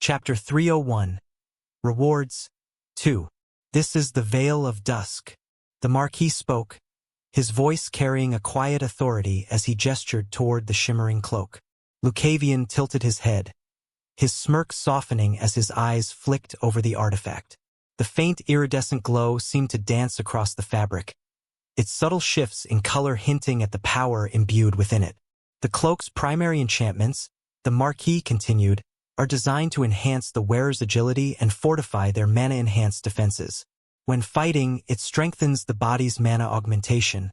Chapter 301. Rewards. 2. This is the Veil of Dusk. The Marquis spoke, his voice carrying a quiet authority as he gestured toward the shimmering cloak. Lucavion tilted his head, his smirk softening as his eyes flicked over the artifact. The faint iridescent glow seemed to dance across the fabric, its subtle shifts in color hinting at the power imbued within it. The cloak's primary enchantments, the Marquis continued, are designed to enhance the wearer's agility and fortify their mana-enhanced defenses. When fighting, it strengthens the body's mana augmentation,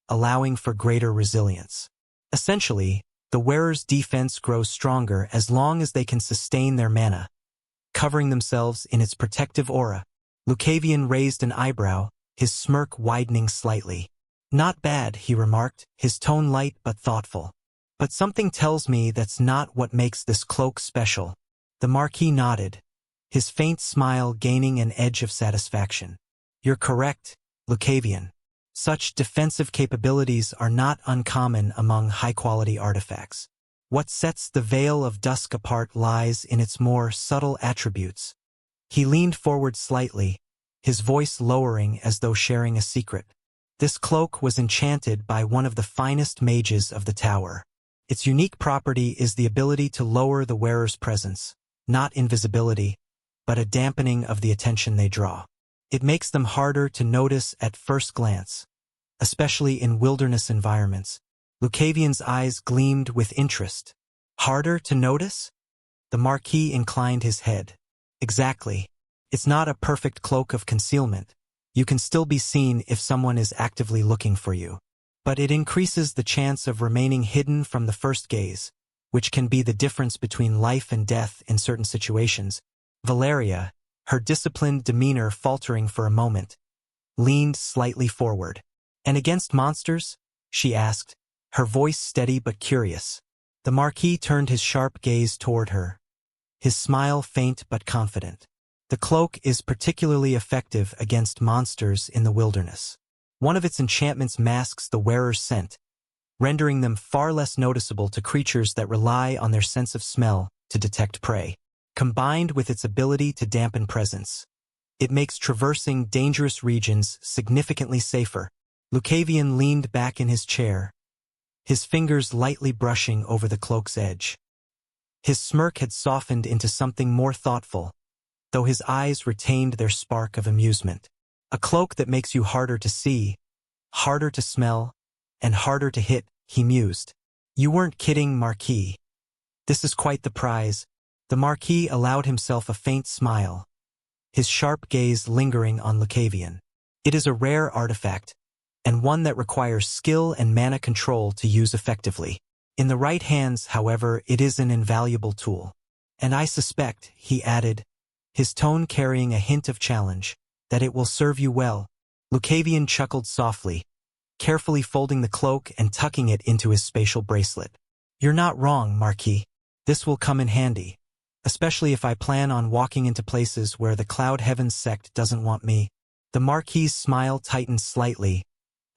allowing for greater resilience. Essentially, the wearer's defense grows stronger as long as they can sustain their mana, covering themselves in its protective aura. Lucavion raised an eyebrow, his smirk widening slightly. "Not bad," he remarked, his tone light but thoughtful. "But something tells me that's not what makes this cloak special." The Marquis nodded, his faint smile gaining an edge of satisfaction. "You're correct, Lucavion. Such defensive capabilities are not uncommon among high-quality artifacts. What sets the Veil of Dusk apart lies in its more subtle attributes." He leaned forward slightly, his voice lowering as though sharing a secret. "This cloak was enchanted by one of the finest mages of the tower. Its unique property is the ability to lower the wearer's presence, not invisibility, but a dampening of the attention they draw. It makes them harder to notice at first glance, especially in wilderness environments." Lucavion's eyes gleamed with interest. "Harder to notice?" The Marquis inclined his head. "Exactly. It's not a perfect cloak of concealment. You can still be seen if someone is actively looking for you. But it increases the chance of remaining hidden from the first gaze, which can be the difference between life and death in certain situations." Valeria, her disciplined demeanor faltering for a moment, leaned slightly forward. "And against monsters?" she asked, her voice steady but curious. The Marquis turned his sharp gaze toward her, his smile faint but confident. "The cloak is particularly effective against monsters in the wilderness. One of its enchantments masks the wearer's scent, rendering them far less noticeable to creatures that rely on their sense of smell to detect prey. Combined with its ability to dampen presence, it makes traversing dangerous regions significantly safer." Lucavion leaned back in his chair, his fingers lightly brushing over the cloak's edge. His smirk had softened into something more thoughtful, though his eyes retained their spark of amusement. "A cloak that makes you harder to see, harder to smell, and harder to hit," he mused. "You weren't kidding, Marquis. This is quite the prize." The Marquis allowed himself a faint smile, his sharp gaze lingering on Lucavion. "It is a rare artifact, and one that requires skill and mana control to use effectively. In the right hands, however, it is an invaluable tool. And I suspect," he added, his tone carrying a hint of challenge, "that it will serve you well." Lucavion chuckled softly, carefully folding the cloak and tucking it into his spatial bracelet. "You're not wrong, Marquis. This will come in handy, especially if I plan on walking into places where the Cloud Heavens sect doesn't want me." The Marquis's smile tightened slightly,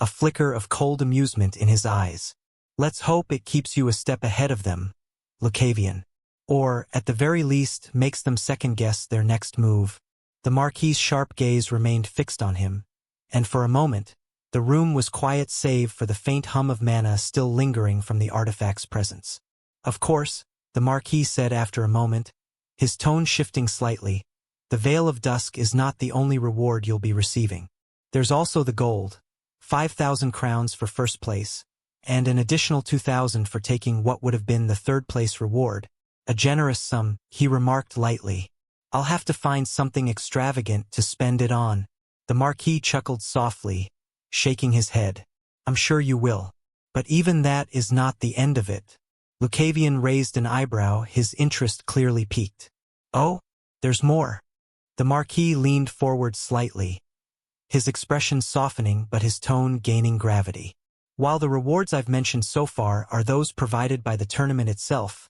a flicker of cold amusement in his eyes. "Let's hope it keeps you a step ahead of them, Lucavion. Or, at the very least, makes them second-guess their next move." The Marquis's sharp gaze remained fixed on him, and for a moment, the room was quiet save for the faint hum of mana still lingering from the artifact's presence. "Of course," the Marquis said after a moment, his tone shifting slightly, "the Veil of Dusk is not the only reward you'll be receiving. There's also the gold, 5,000 crowns for first place, and an additional 2,000 for taking what would have been the third-place reward. A generous sum," he remarked lightly. "I'll have to find something extravagant to spend it on." The Marquis chuckled softly, shaking his head. "I'm sure you will. But even that is not the end of it." Lucavion raised an eyebrow, his interest clearly piqued. "Oh, there's more." The Marquis leaned forward slightly, his expression softening but his tone gaining gravity. "While the rewards I've mentioned so far are those provided by the tournament itself,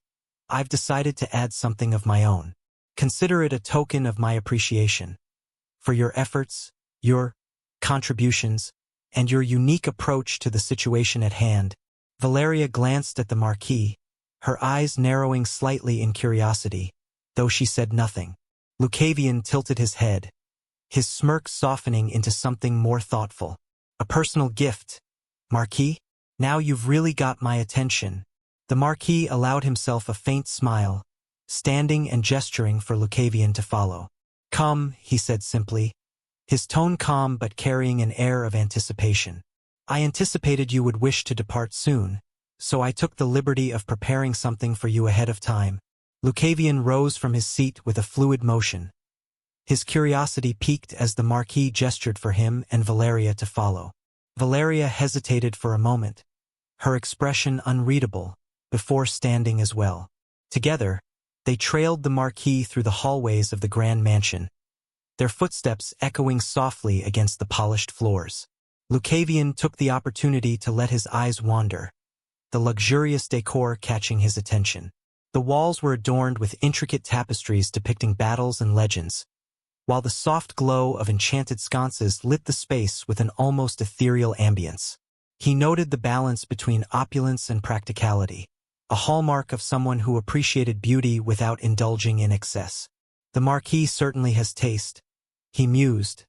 I've decided to add something of my own. Consider it a token of my appreciation for your efforts, your contributions, and your unique approach to the situation at hand." Valeria glanced at the Marquis, her eyes narrowing slightly in curiosity. though she said nothing. Lucavion tilted his head, his smirk softening into something more thoughtful. A personal gift, Marquis? Now you've really got my attention. The Marquis allowed himself a faint smile, standing and gesturing for Lucavion to follow. Come, he said simply, his tone calm but carrying an air of anticipation. I anticipated you would wish to depart soon, so I took the liberty of preparing something for you ahead of time. Lucavion rose from his seat with a fluid motion. His curiosity piqued as the Marquis gestured for him and Valeria to follow. Valeria hesitated for a moment, her expression unreadable, before standing as well. Together, they trailed the Marquis through the hallways of the grand mansion, their footsteps echoing softly against the polished floors. Lucavion took the opportunity to let his eyes wander, the luxurious decor catching his attention. The walls were adorned with intricate tapestries depicting battles and legends, while the soft glow of enchanted sconces lit the space with an almost ethereal ambience. He noted the balance between opulence and practicality, a hallmark of someone who appreciated beauty without indulging in excess. The Marquis certainly has taste, he mused,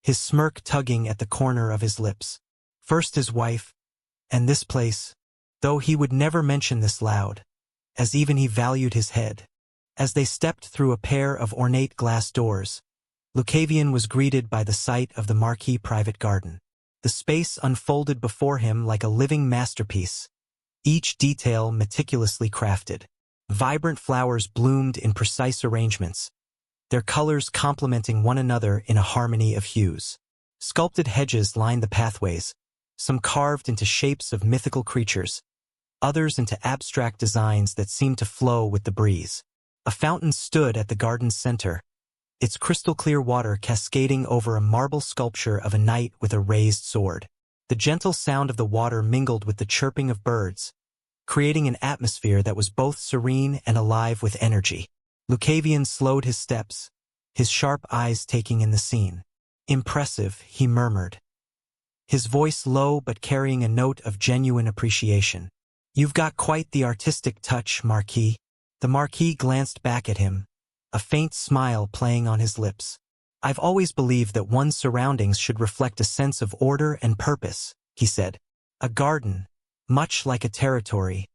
his smirk tugging at the corner of his lips. First his wife, and this place, though he would never mention this loud, as even he valued his head. As they stepped through a pair of ornate glass doors, Lucavion was greeted by the sight of the Marquis' private garden. The space unfolded before him like a living masterpiece, each detail meticulously crafted. Vibrant flowers bloomed in precise arrangements, their colors complementing one another in a harmony of hues. Sculpted hedges lined the pathways, some carved into shapes of mythical creatures, others into abstract designs that seemed to flow with the breeze. A fountain stood at the garden's center, its crystal-clear water cascading over a marble sculpture of a knight with a raised sword. The gentle sound of the water mingled with the chirping of birds, creating an atmosphere that was both serene and alive with energy. Lucavion slowed his steps, his sharp eyes taking in the scene. Impressive, he murmured, his voice low but carrying a note of genuine appreciation. You've got quite the artistic touch, Marquis. The Marquis glanced back at him, a faint smile playing on his lips. I've always believed that one's surroundings should reflect a sense of order and purpose, he said. A garden, much like a territory,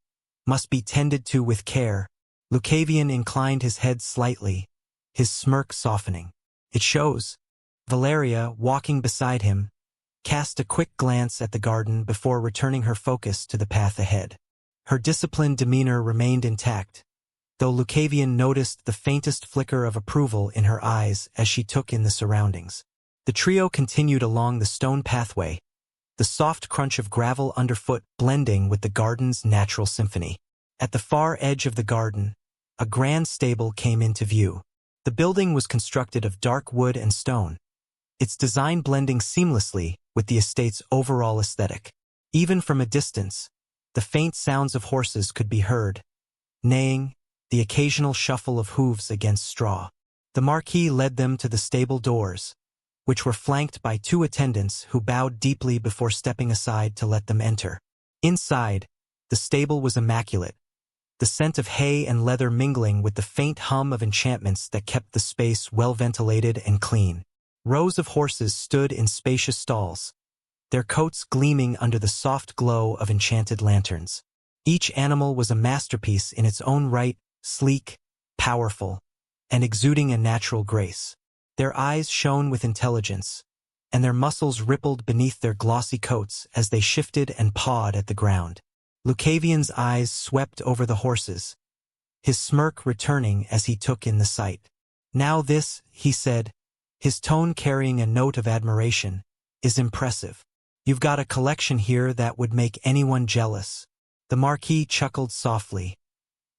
must be tended to with care. Lucavion inclined his head slightly, his smirk softening. It shows. Valeria, walking beside him, cast a quick glance at the garden before returning her focus to the path ahead. Her disciplined demeanor remained intact, though Lucavion noticed the faintest flicker of approval in her eyes as she took in the surroundings. The trio continued along the stone pathway, the soft crunch of gravel underfoot blending with the garden's natural symphony. At the far edge of the garden, a grand stable came into view. The building was constructed of dark wood and stone, its design blending seamlessly with the estate's overall aesthetic. Even from a distance, the faint sounds of horses could be heard, neighing, the occasional shuffle of hooves against straw. The Marquis led them to the stable doors, which were flanked by two attendants who bowed deeply before stepping aside to let them enter. Inside, the stable was immaculate, the scent of hay and leather mingling with the faint hum of enchantments that kept the space well-ventilated and clean. Rows of horses stood in spacious stalls, their coats gleaming under the soft glow of enchanted lanterns. Each animal was a masterpiece in its own right, sleek, powerful, and exuding a natural grace. Their eyes shone with intelligence, and their muscles rippled beneath their glossy coats as they shifted and pawed at the ground. Lucavion's eyes swept over the horses, his smirk returning as he took in the sight. Now this, he said, his tone carrying a note of admiration, is impressive. You've got a collection here that would make anyone jealous. The Marquis chuckled softly,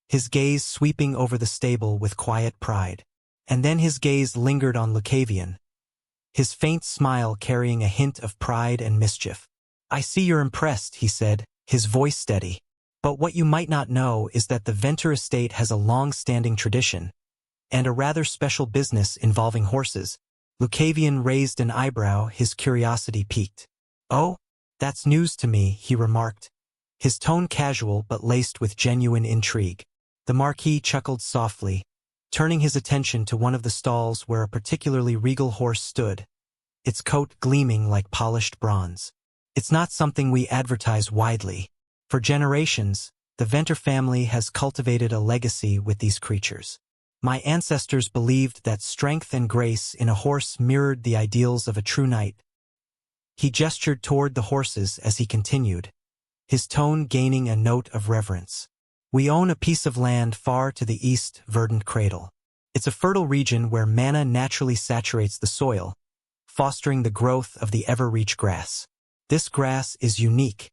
his gaze sweeping over the stable with quiet pride. And then his gaze lingered on Lucavion, his faint smile carrying a hint of pride and mischief. I see you're impressed, he said, his voice steady. But what you might not know is that the Venter estate has a long-standing tradition, and a rather special business involving horses. Lucavion raised an eyebrow, his curiosity piqued. Oh, that's news to me, he remarked, his tone casual but laced with genuine intrigue. The Marquis chuckled softly, turning his attention to one of the stalls where a particularly regal horse stood, its coat gleaming like polished bronze. It's not something we advertise widely. For generations, the Venter family has cultivated a legacy with these creatures. My ancestors believed that strength and grace in a horse mirrored the ideals of a true knight. He gestured toward the horses as he continued, his tone gaining a note of reverence. We own a piece of land far to the east, verdant cradle. It's a fertile region where mana naturally saturates the soil, fostering the growth of the ever-reach grass. This grass is unique,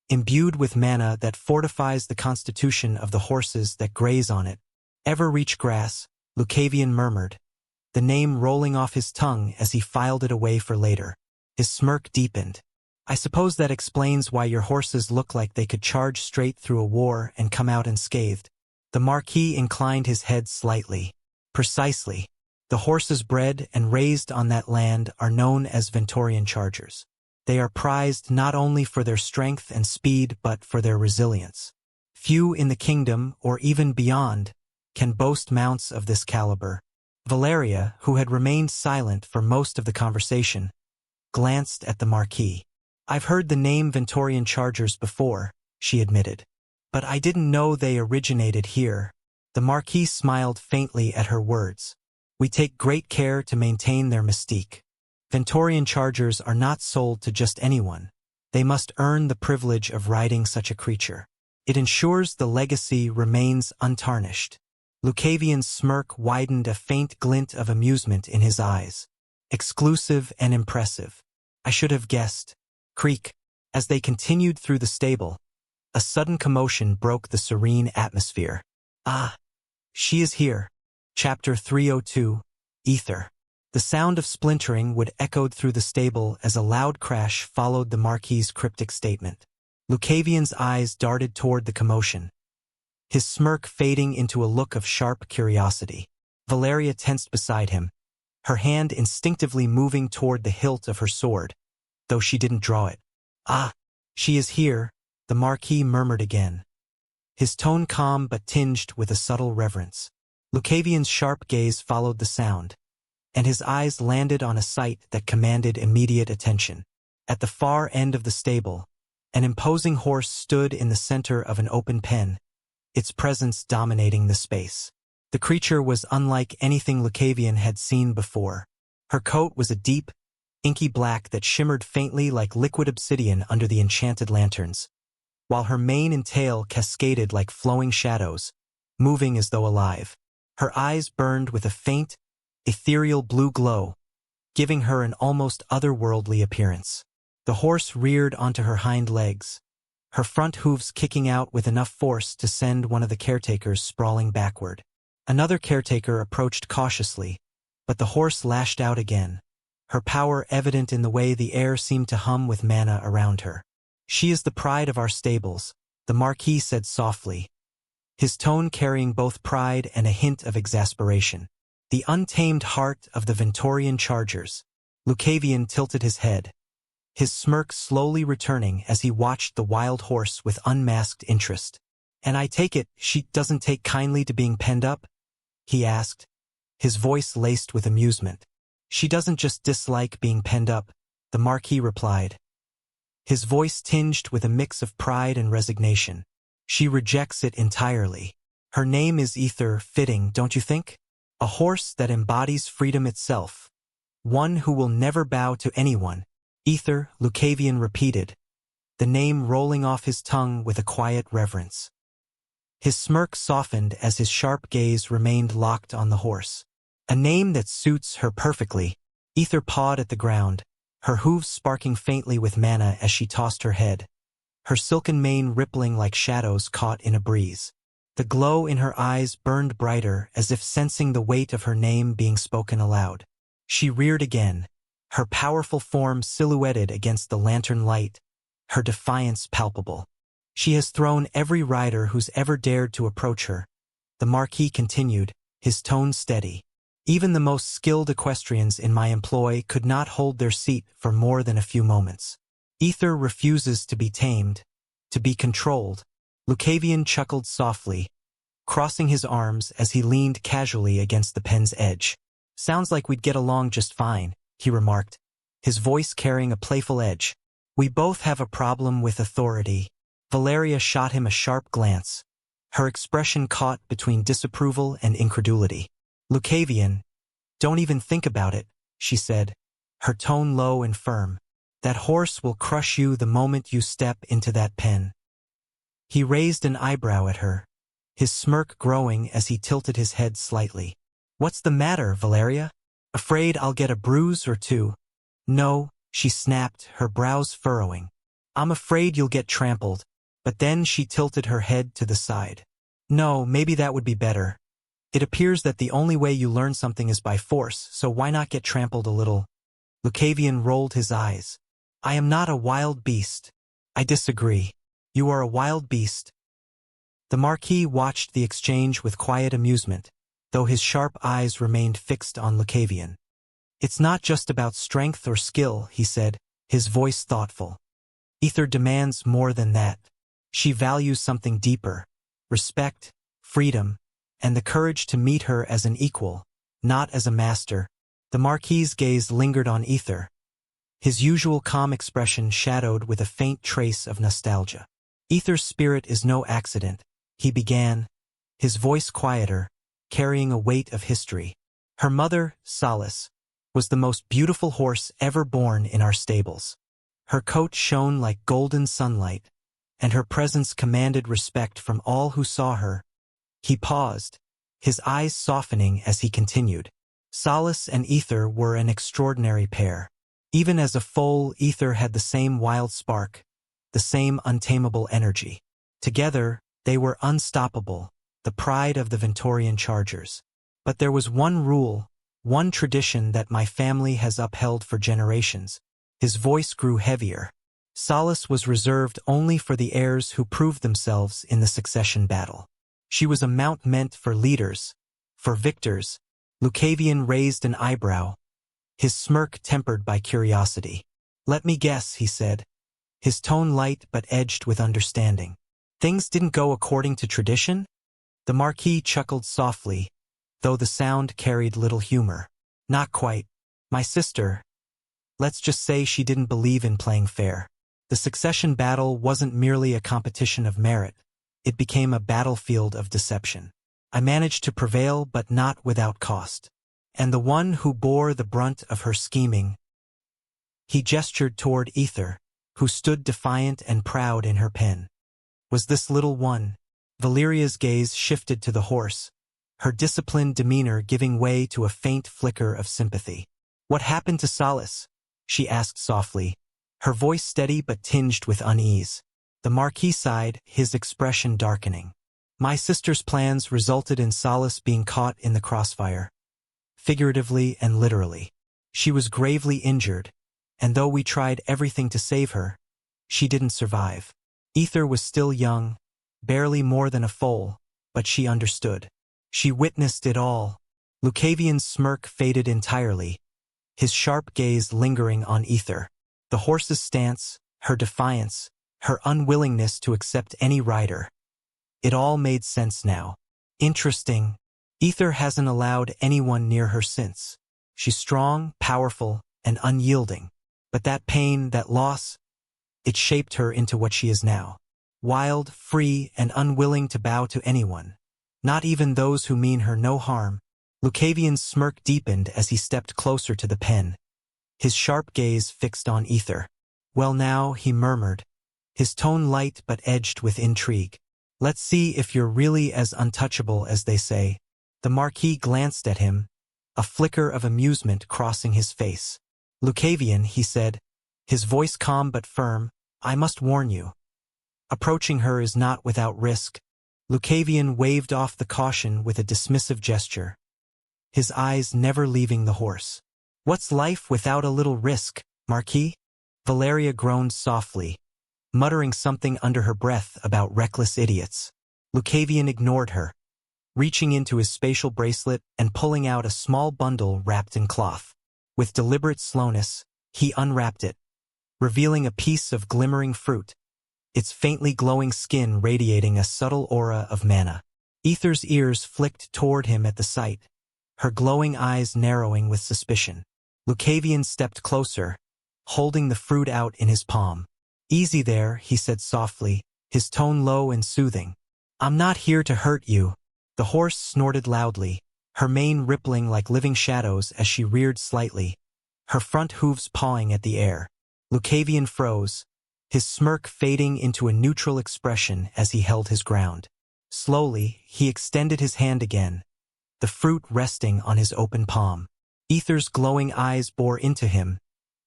imbued with mana that fortifies the constitution of the horses that graze on it. Ever-reach grass, Lucavion murmured, the name rolling off his tongue as he filed it away for later. His smirk deepened. I suppose that explains why your horses look like they could charge straight through a war and come out unscathed. The Marquis inclined his head slightly. Precisely. The horses bred and raised on that land are known as Ventorian chargers. They are prized not only for their strength and speed but for their resilience. Few in the kingdom, or even beyond, can boast mounts of this caliber. Valeria, who had remained silent for most of the conversation, glanced at the Marquis. I've heard the name Ventorian chargers before, she admitted. But I didn't know they originated here. The Marquis smiled faintly at her words. We take great care to maintain their mystique. Ventorian chargers are not sold to just anyone. They must earn the privilege of riding such a creature. It ensures the legacy remains untarnished. Lucavion's smirk widened, a faint glint of amusement in his eyes. Exclusive and impressive. I should have guessed. Creak. As they continued through the stable, a sudden commotion broke the serene atmosphere. Ah! She is here. Chapter 302, Ether. The sound of splintering would echoed through the stable as a loud crash followed the Marquis's cryptic statement. Lucavion's eyes darted toward the commotion, his smirk fading into a look of sharp curiosity. Valeria tensed beside him, her hand instinctively moving toward the hilt of her sword, though she didn't draw it. Ah, she is here, the Marquis murmured again, his tone calm but tinged with a subtle reverence. Lucavion's sharp gaze followed the sound, and his eyes landed on a sight that commanded immediate attention. At the far end of the stable, an imposing horse stood in the center of an open pen, its presence dominating the space. The creature was unlike anything Lucavion had seen before. Her coat was a deep, inky black that shimmered faintly like liquid obsidian under the enchanted lanterns, while her mane and tail cascaded like flowing shadows, moving as though alive. Her eyes burned with a faint, ethereal blue glow, giving her an almost otherworldly appearance. The horse reared onto her hind legs, her front hooves kicking out with enough force to send one of the caretakers sprawling backward. Another caretaker approached cautiously, but the horse lashed out again, her power evident in the way the air seemed to hum with mana around her. She is the pride of our stables, the Marquis said softly, his tone carrying both pride and a hint of exasperation. The untamed heart of the Ventorian chargers. Lucavion tilted his head, his smirk slowly returning as he watched the wild horse with unmasked interest. And I take it she doesn't take kindly to being penned up? He asked, his voice laced with amusement. She doesn't just dislike being penned up, the Marquis replied, his voice tinged with a mix of pride and resignation. She rejects it entirely. Her name is Ether, fitting, don't you think? A horse that embodies freedom itself. One who will never bow to anyone. Ether, Lucavion repeated, the name rolling off his tongue with a quiet reverence. His smirk softened as his sharp gaze remained locked on the horse. A name that suits her perfectly. Ether pawed at the ground, her hooves sparking faintly with mana as she tossed her head, her silken mane rippling like shadows caught in a breeze. The glow in her eyes burned brighter as if sensing the weight of her name being spoken aloud. She reared again, her powerful form silhouetted against the lantern light, her defiance palpable. She has thrown every rider who's ever dared to approach her, the Marquis continued, his tone steady. Even the most skilled equestrians in my employ could not hold their seat for more than a few moments. Ether refuses to be tamed, to be controlled. Lucavion chuckled softly, crossing his arms as he leaned casually against the pen's edge. "Sounds like we'd get along just fine," he remarked, his voice carrying a playful edge. "We both have a problem with authority." Valeria shot him a sharp glance, her expression caught between disapproval and incredulity. "Lucavion, don't even think about it," she said, her tone low and firm. "That horse will crush you the moment you step into that pen." He raised an eyebrow at her, his smirk growing as he tilted his head slightly. "What's the matter, Valeria? Afraid I'll get a bruise or two?" "No," she snapped, her brows furrowing. "I'm afraid you'll get trampled." But then she tilted her head to the side. "No, maybe that would be better. It appears that the only way you learn something is by force, so why not get trampled a little?" Lucavion rolled his eyes. "I am not a wild beast." "I disagree. You are a wild beast." The Marquis watched the exchange with quiet amusement, though his sharp eyes remained fixed on Lucavion. "It's not just about strength or skill," he said, his voice thoughtful. "Ether demands more than that. She values something deeper: respect, freedom, and the courage to meet her as an equal, not as a master." The Marquis's gaze lingered on Ether, his usual calm expression shadowed with a faint trace of nostalgia. "Ether's spirit is no accident," he began, his voice quieter, carrying a weight of history. "Her mother, Solace, was the most beautiful horse ever born in our stables. Her coat shone like golden sunlight, and her presence commanded respect from all who saw her." He paused, his eyes softening as he continued. "Solace and Ether were an extraordinary pair. Even as a foal, Ether had the same wild spark, the same untamable energy. Together, they were unstoppable, the pride of the Ventorian chargers. But there was one rule, one tradition that my family has upheld for generations." His voice grew heavier. "Solace was reserved only for the heirs who proved themselves in the succession battle. She was a mount meant for leaders, for victors." Lucavion raised an eyebrow, his smirk tempered by curiosity. "Let me guess," he said, his tone light but edged with understanding. "Things didn't go according to tradition?" The Marquis chuckled softly, though the sound carried little humor. "Not quite. My sister, let's just say she didn't believe in playing fair. The succession battle wasn't merely a competition of merit. It became a battlefield of deception. I managed to prevail, but not without cost. And the one who bore the brunt of her scheming—" He gestured toward Ether, who stood defiant and proud in her pen. "Was this little one." Valeria's gaze shifted to the horse, her disciplined demeanor giving way to a faint flicker of sympathy. "What happened to Solace?" she asked softly, her voice steady but tinged with unease. The Marquis sighed, his expression darkening. "My sister's plans resulted in Solace being caught in the crossfire, figuratively and literally. She was gravely injured, and though we tried everything to save her, she didn't survive. Ether was still young, barely more than a foal, but she understood. She witnessed it all." Lucavion's smirk faded entirely, his sharp gaze lingering on Ether. The horse's stance, her defiance, her unwillingness to accept any rider. It all made sense now. "Interesting. Ether hasn't allowed anyone near her since. She's strong, powerful, and unyielding. But that pain, that loss, it shaped her into what she is now. Wild, free, and unwilling to bow to anyone, not even those who mean her no harm." Lucavion's smirk deepened as he stepped closer to the pen, his sharp gaze fixed on Ether. "Well now," he murmured, his tone light but edged with intrigue. "Let's see if you're really as untouchable as they say." The Marquis glanced at him, a flicker of amusement crossing his face. "Lucavion," he said, his voice calm but firm, "I must warn you. Approaching her is not without risk." Lucavion waved off the caution with a dismissive gesture, his eyes never leaving the horse. "What's life without a little risk, Marquis?" Valeria groaned softly, muttering something under her breath about reckless idiots. Lucavion ignored her, reaching into his spatial bracelet and pulling out a small bundle wrapped in cloth. With deliberate slowness, he unwrapped it, revealing a piece of glimmering fruit, its faintly glowing skin radiating a subtle aura of mana. Ether's ears flicked toward him at the sight, her glowing eyes narrowing with suspicion. Lucavion stepped closer, holding the fruit out in his palm. "Easy there," he said softly, his tone low and soothing. "I'm not here to hurt you." The horse snorted loudly, her mane rippling like living shadows as she reared slightly, her front hooves pawing at the air. Lucavion froze, his smirk fading into a neutral expression as he held his ground. Slowly, he extended his hand again, the fruit resting on his open palm. Ether's glowing eyes bore into him,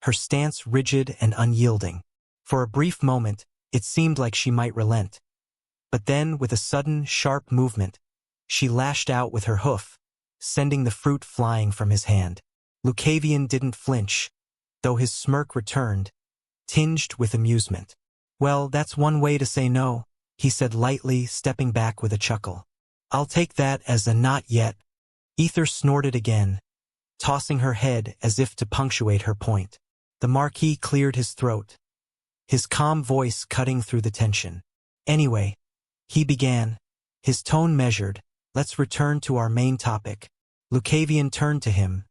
her stance rigid and unyielding. For a brief moment, it seemed like she might relent. But then, with a sudden, sharp movement, she lashed out with her hoof, sending the fruit flying from his hand. Lucavion didn't flinch, though his smirk returned, tinged with amusement. "Well, that's one way to say no," he said lightly, stepping back with a chuckle. "I'll take that as a not yet." Ether snorted again, tossing her head as if to punctuate her point. The Marquis cleared his throat, his calm voice cutting through the tension. "Anyway," he began, his tone measured, "let's return to our main topic." Lucavion turned to him,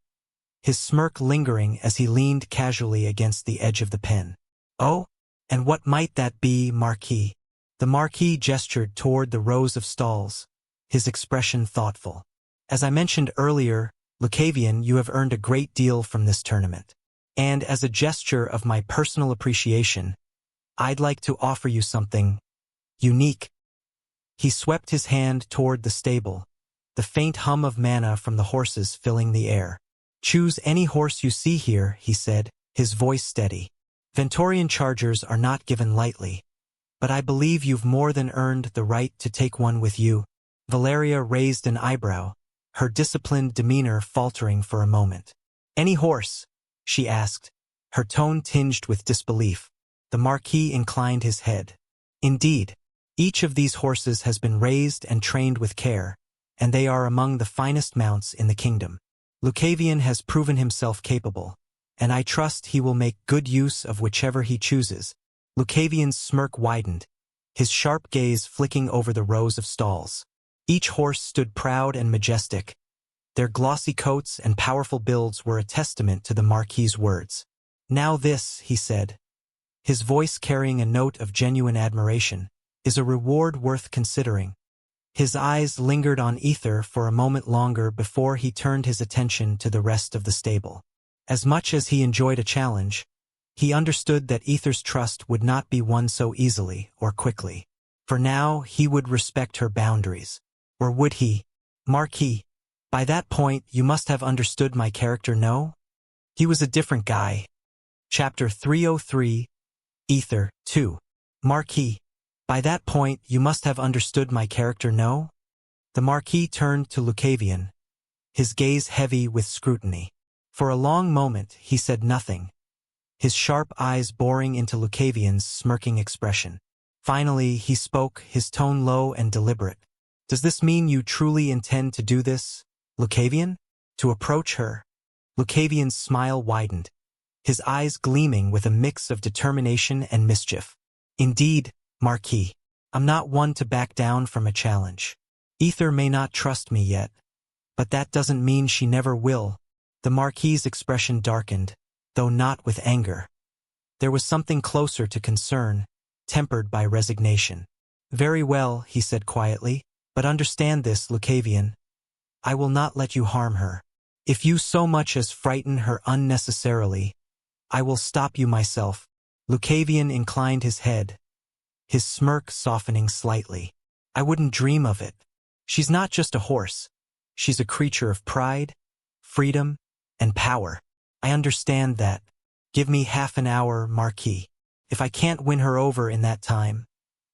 his smirk lingering as he leaned casually against the edge of the pen. "Oh? And what might that be, Marquis?" The Marquis gestured toward the rows of stalls, his expression thoughtful. "As I mentioned earlier, Lucavion, you have earned a great deal from this tournament. And as a gesture of my personal appreciation, I'd like to offer you something unique." He swept his hand toward the stable, the faint hum of manna from the horses filling the air. "Choose any horse you see here," he said, his voice steady. "Ventorian chargers are not given lightly, but I believe you've more than earned the right to take one with you." Valeria raised an eyebrow, her disciplined demeanor faltering for a moment. "Any horse?" she asked, her tone tinged with disbelief. The Marquis inclined his head. "Indeed, each of these horses has been raised and trained with care, and they are among the finest mounts in the kingdom. Lucavion has proven himself capable, and I trust he will make good use of whichever he chooses." Lucavion's smirk widened, his sharp gaze flicking over the rows of stalls. Each horse stood proud and majestic. Their glossy coats and powerful builds were a testament to the Marquis's words. "Now this," he said, his voice carrying a note of genuine admiration, "is a reward worth considering." His eyes lingered on Ether for a moment longer before he turned his attention to the rest of the stable. As much as he enjoyed a challenge, he understood that Ether's trust would not be won so easily or quickly. For now, he would respect her boundaries. Or would he? "Marquis, by that point you must have understood my character, no?" He was a different guy. Chapter 303, Ether 2. "Marquis, by that point you must have understood my character, no?" The Marquis turned to Lucavion, his gaze heavy with scrutiny. For a long moment he said nothing, his sharp eyes boring into Lucavion's smirking expression. Finally he spoke, his tone low and deliberate. "Does this mean you truly intend to do this, Lucavion? To approach her?" Lucavion's smile widened, his eyes gleaming with a mix of determination and mischief. "Indeed, Marquis, I'm not one to back down from a challenge. Ether may not trust me yet, but that doesn't mean she never will." The Marquis's expression darkened, though not with anger. There was something closer to concern, tempered by resignation. "Very well," he said quietly, "but understand this, Lucavion. I will not let you harm her. If you so much as frighten her unnecessarily, I will stop you myself." Lucavion inclined his head, his smirk softening slightly. "I wouldn't dream of it. She's not just a horse. She's a creature of pride, freedom, and power. I understand that. Give me half an hour, Marquis. If I can't win her over in that time,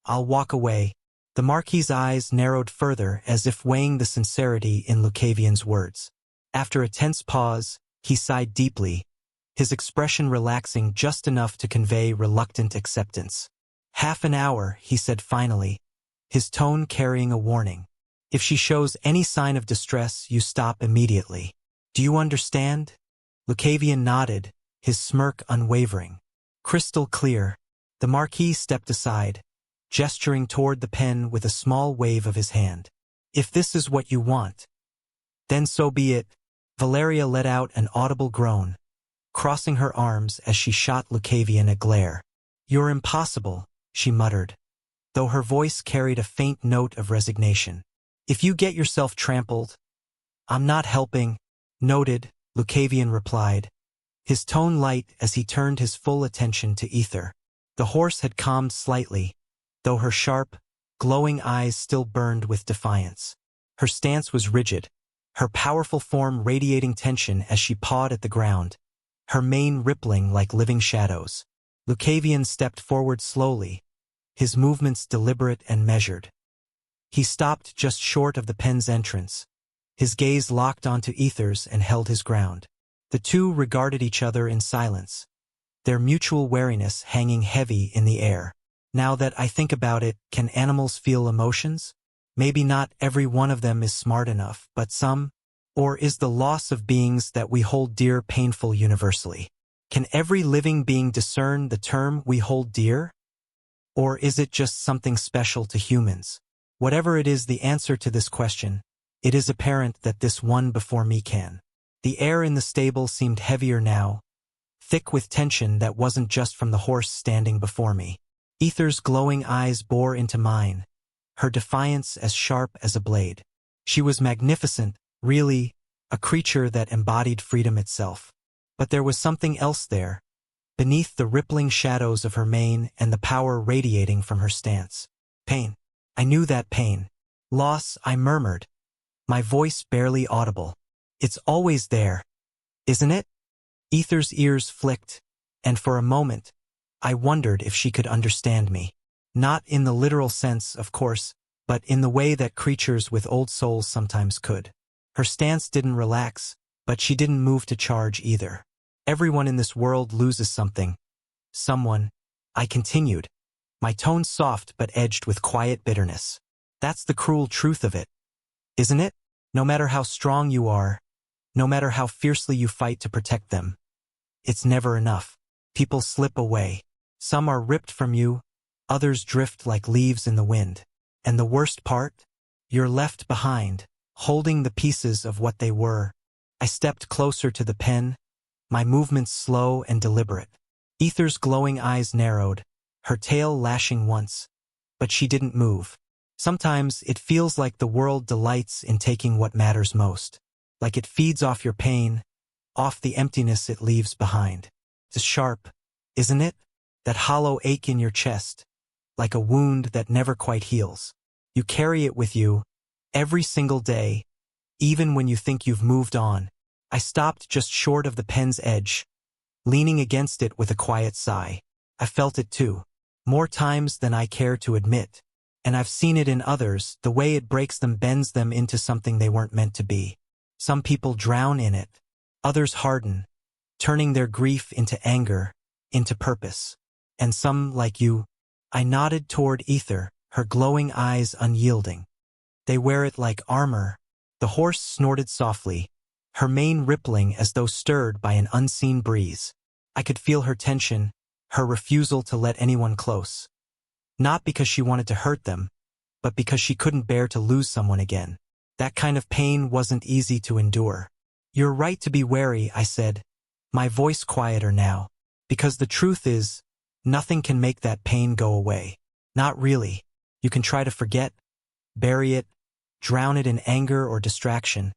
I'll walk away." The Marquis's eyes narrowed further as if weighing the sincerity in Lucavion's words. After a tense pause, he sighed deeply, his expression relaxing just enough to convey reluctant acceptance. "Half an hour," he said finally, his tone carrying a warning. "If she shows any sign of distress, you stop immediately. Do you understand?" Lucavion nodded, his smirk unwavering. "Crystal clear." The Marquis stepped aside, gesturing toward the pen with a small wave of his hand. If this is what you want, then so be it. Valeria let out an audible groan, crossing her arms as she shot Lucavion a glare. You're impossible, she muttered, though her voice carried a faint note of resignation. If you get yourself trampled, I'm not helping. Noted, Lucavion replied, his tone light as he turned his full attention to Ether. The horse had calmed slightly, though her sharp, glowing eyes still burned with defiance. Her stance was rigid, her powerful form radiating tension as she pawed at the ground, her mane rippling like living shadows. Lucavion stepped forward slowly, his movements deliberate and measured. He stopped just short of the pen's entrance, his gaze locked onto Ether's and held his ground. The two regarded each other in silence, their mutual wariness hanging heavy in the air. Now that I think about it, can animals feel emotions? Maybe not every one of them is smart enough, but some. Or is the loss of beings that we hold dear painful universally? Can every living being discern the term we hold dear? Or is it just something special to humans? Whatever it is the answer to this question, it is apparent that this one before me can. The air in the stable seemed heavier now, thick with tension that wasn't just from the horse standing before me. Ether's glowing eyes bore into mine, her defiance as sharp as a blade. She was magnificent, really, a creature that embodied freedom itself. But there was something else there, beneath the rippling shadows of her mane and the power radiating from her stance. Pain. I knew that pain. Loss, I murmured, my voice barely audible. It's always there, isn't it? Ether's ears flicked, and for a moment, I wondered if she could understand me. Not in the literal sense, of course, but in the way that creatures with old souls sometimes could. Her stance didn't relax, but she didn't move to charge either. Everyone in this world loses something. Someone, I continued, my tone soft but edged with quiet bitterness. That's the cruel truth of it, isn't it? No matter how strong you are, no matter how fiercely you fight to protect them, it's never enough. People slip away. Some are ripped from you, others drift like leaves in the wind. And the worst part? You're left behind, holding the pieces of what they were. I stepped closer to the pen, my movements slow and deliberate. Ether's glowing eyes narrowed, her tail lashing once, but she didn't move. Sometimes it feels like the world delights in taking what matters most, like it feeds off your pain, off the emptiness it leaves behind. It's sharp, isn't it? That hollow ache in your chest, like a wound that never quite heals. You carry it with you, every single day, even when you think you've moved on. I stopped just short of the pen's edge, leaning against it with a quiet sigh. I felt it too, more times than I care to admit. And I've seen it in others, the way it breaks them bends them into something they weren't meant to be. Some people drown in it, others harden, turning their grief into anger, into purpose. And some, like you, I nodded toward Ether, her glowing eyes unyielding. They wear it like armor. The horse snorted softly, her mane rippling as though stirred by an unseen breeze. I could feel her tension, her refusal to let anyone close. Not because she wanted to hurt them, but because she couldn't bear to lose someone again. That kind of pain wasn't easy to endure. You're right to be wary, I said, my voice quieter now, because the truth is, nothing can make that pain go away. Not really. You can try to forget, bury it, drown it in anger or distraction,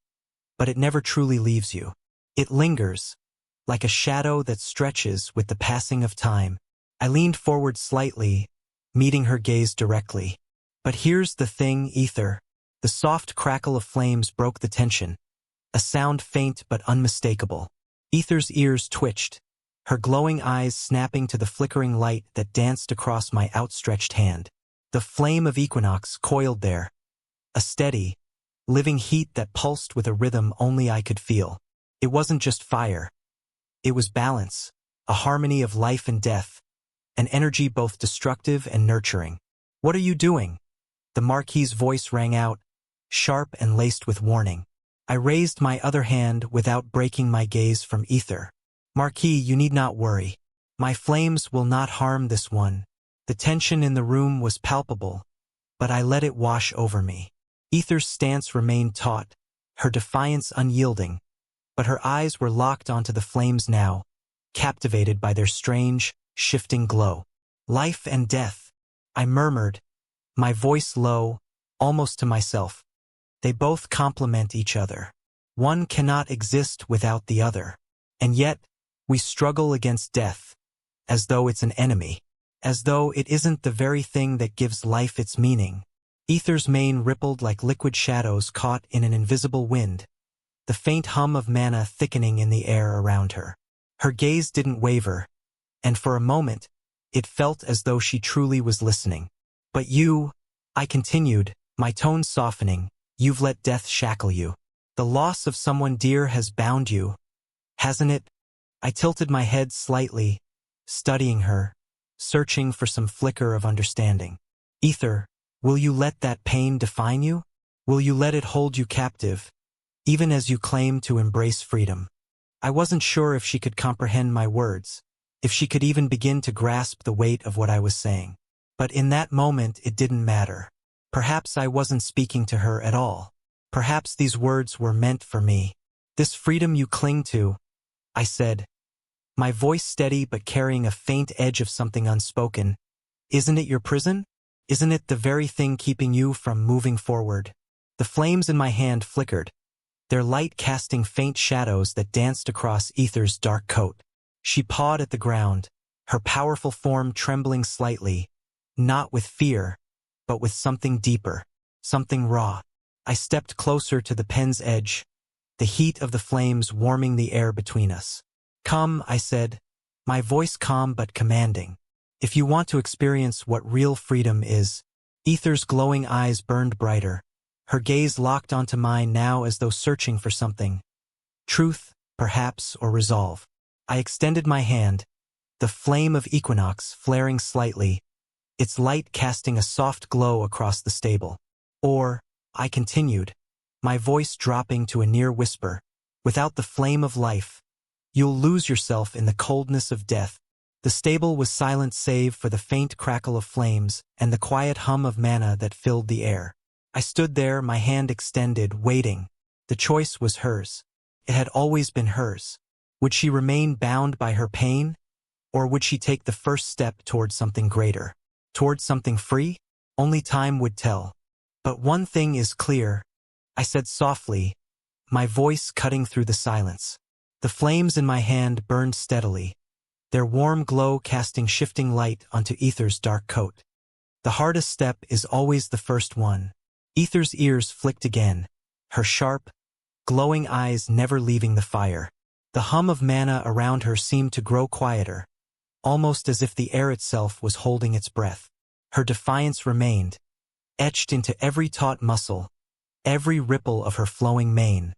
but it never truly leaves you. It lingers, like a shadow that stretches with the passing of time. I leaned forward slightly, meeting her gaze directly. But here's the thing, Ether. The soft crackle of flames broke the tension, a sound faint but unmistakable. Ether's ears twitched, her glowing eyes snapping to the flickering light that danced across my outstretched hand. The flame of Equinox coiled there, a steady, living heat that pulsed with a rhythm only I could feel. It wasn't just fire. It was balance, a harmony of life and death, an energy both destructive and nurturing. What are you doing? The Marquis's voice rang out, sharp and laced with warning. I raised my other hand without breaking my gaze from Ether. Marquis, you need not worry. My flames will not harm this one. The tension in the room was palpable, but I let it wash over me. Ether's stance remained taut, her defiance unyielding, but her eyes were locked onto the flames now, captivated by their strange, shifting glow. Life and death, I murmured, my voice low, almost to myself. They both complement each other. One cannot exist without the other. And yet, we struggle against death, as though it's an enemy, as though it isn't the very thing that gives life its meaning. Ether's mane rippled like liquid shadows caught in an invisible wind, the faint hum of mana thickening in the air around her. Her gaze didn't waver, and for a moment, it felt as though she truly was listening. But you, I continued, my tone softening, you've let death shackle you. The loss of someone dear has bound you, hasn't it? I tilted my head slightly, studying her, searching for some flicker of understanding. Ether, will you let that pain define you? Will you let it hold you captive, even as you claim to embrace freedom? I wasn't sure if she could comprehend my words, if she could even begin to grasp the weight of what I was saying. But in that moment it didn't matter. Perhaps I wasn't speaking to her at all. Perhaps these words were meant for me. This freedom you cling to, I said, my voice steady but carrying a faint edge of something unspoken. Isn't it your prison? Isn't it the very thing keeping you from moving forward? The flames in my hand flickered, their light casting faint shadows that danced across Ether's dark coat. She pawed at the ground, her powerful form trembling slightly, not with fear, but with something deeper, something raw. I stepped closer to the pen's edge, the heat of the flames warming the air between us. Come, I said, my voice calm but commanding. If you want to experience what real freedom is. Ether's glowing eyes burned brighter, her gaze locked onto mine now as though searching for something. Truth, perhaps, or resolve. I extended my hand, the flame of equinox flaring slightly, its light casting a soft glow across the stable. Or, I continued, my voice dropping to a near whisper, without the flame of life, you'll lose yourself in the coldness of death. The stable was silent save for the faint crackle of flames and the quiet hum of mana that filled the air. I stood there, my hand extended, waiting. The choice was hers. It had always been hers. Would she remain bound by her pain? Or would she take the first step towards something greater? Towards something free? Only time would tell. But one thing is clear, I said softly, my voice cutting through the silence. The flames in my hand burned steadily, their warm glow casting shifting light onto Ether's dark coat. The hardest step is always the first one. Ether's ears flicked again, her sharp, glowing eyes never leaving the fire. The hum of mana around her seemed to grow quieter, almost as if the air itself was holding its breath. Her defiance remained, etched into every taut muscle, every ripple of her flowing mane.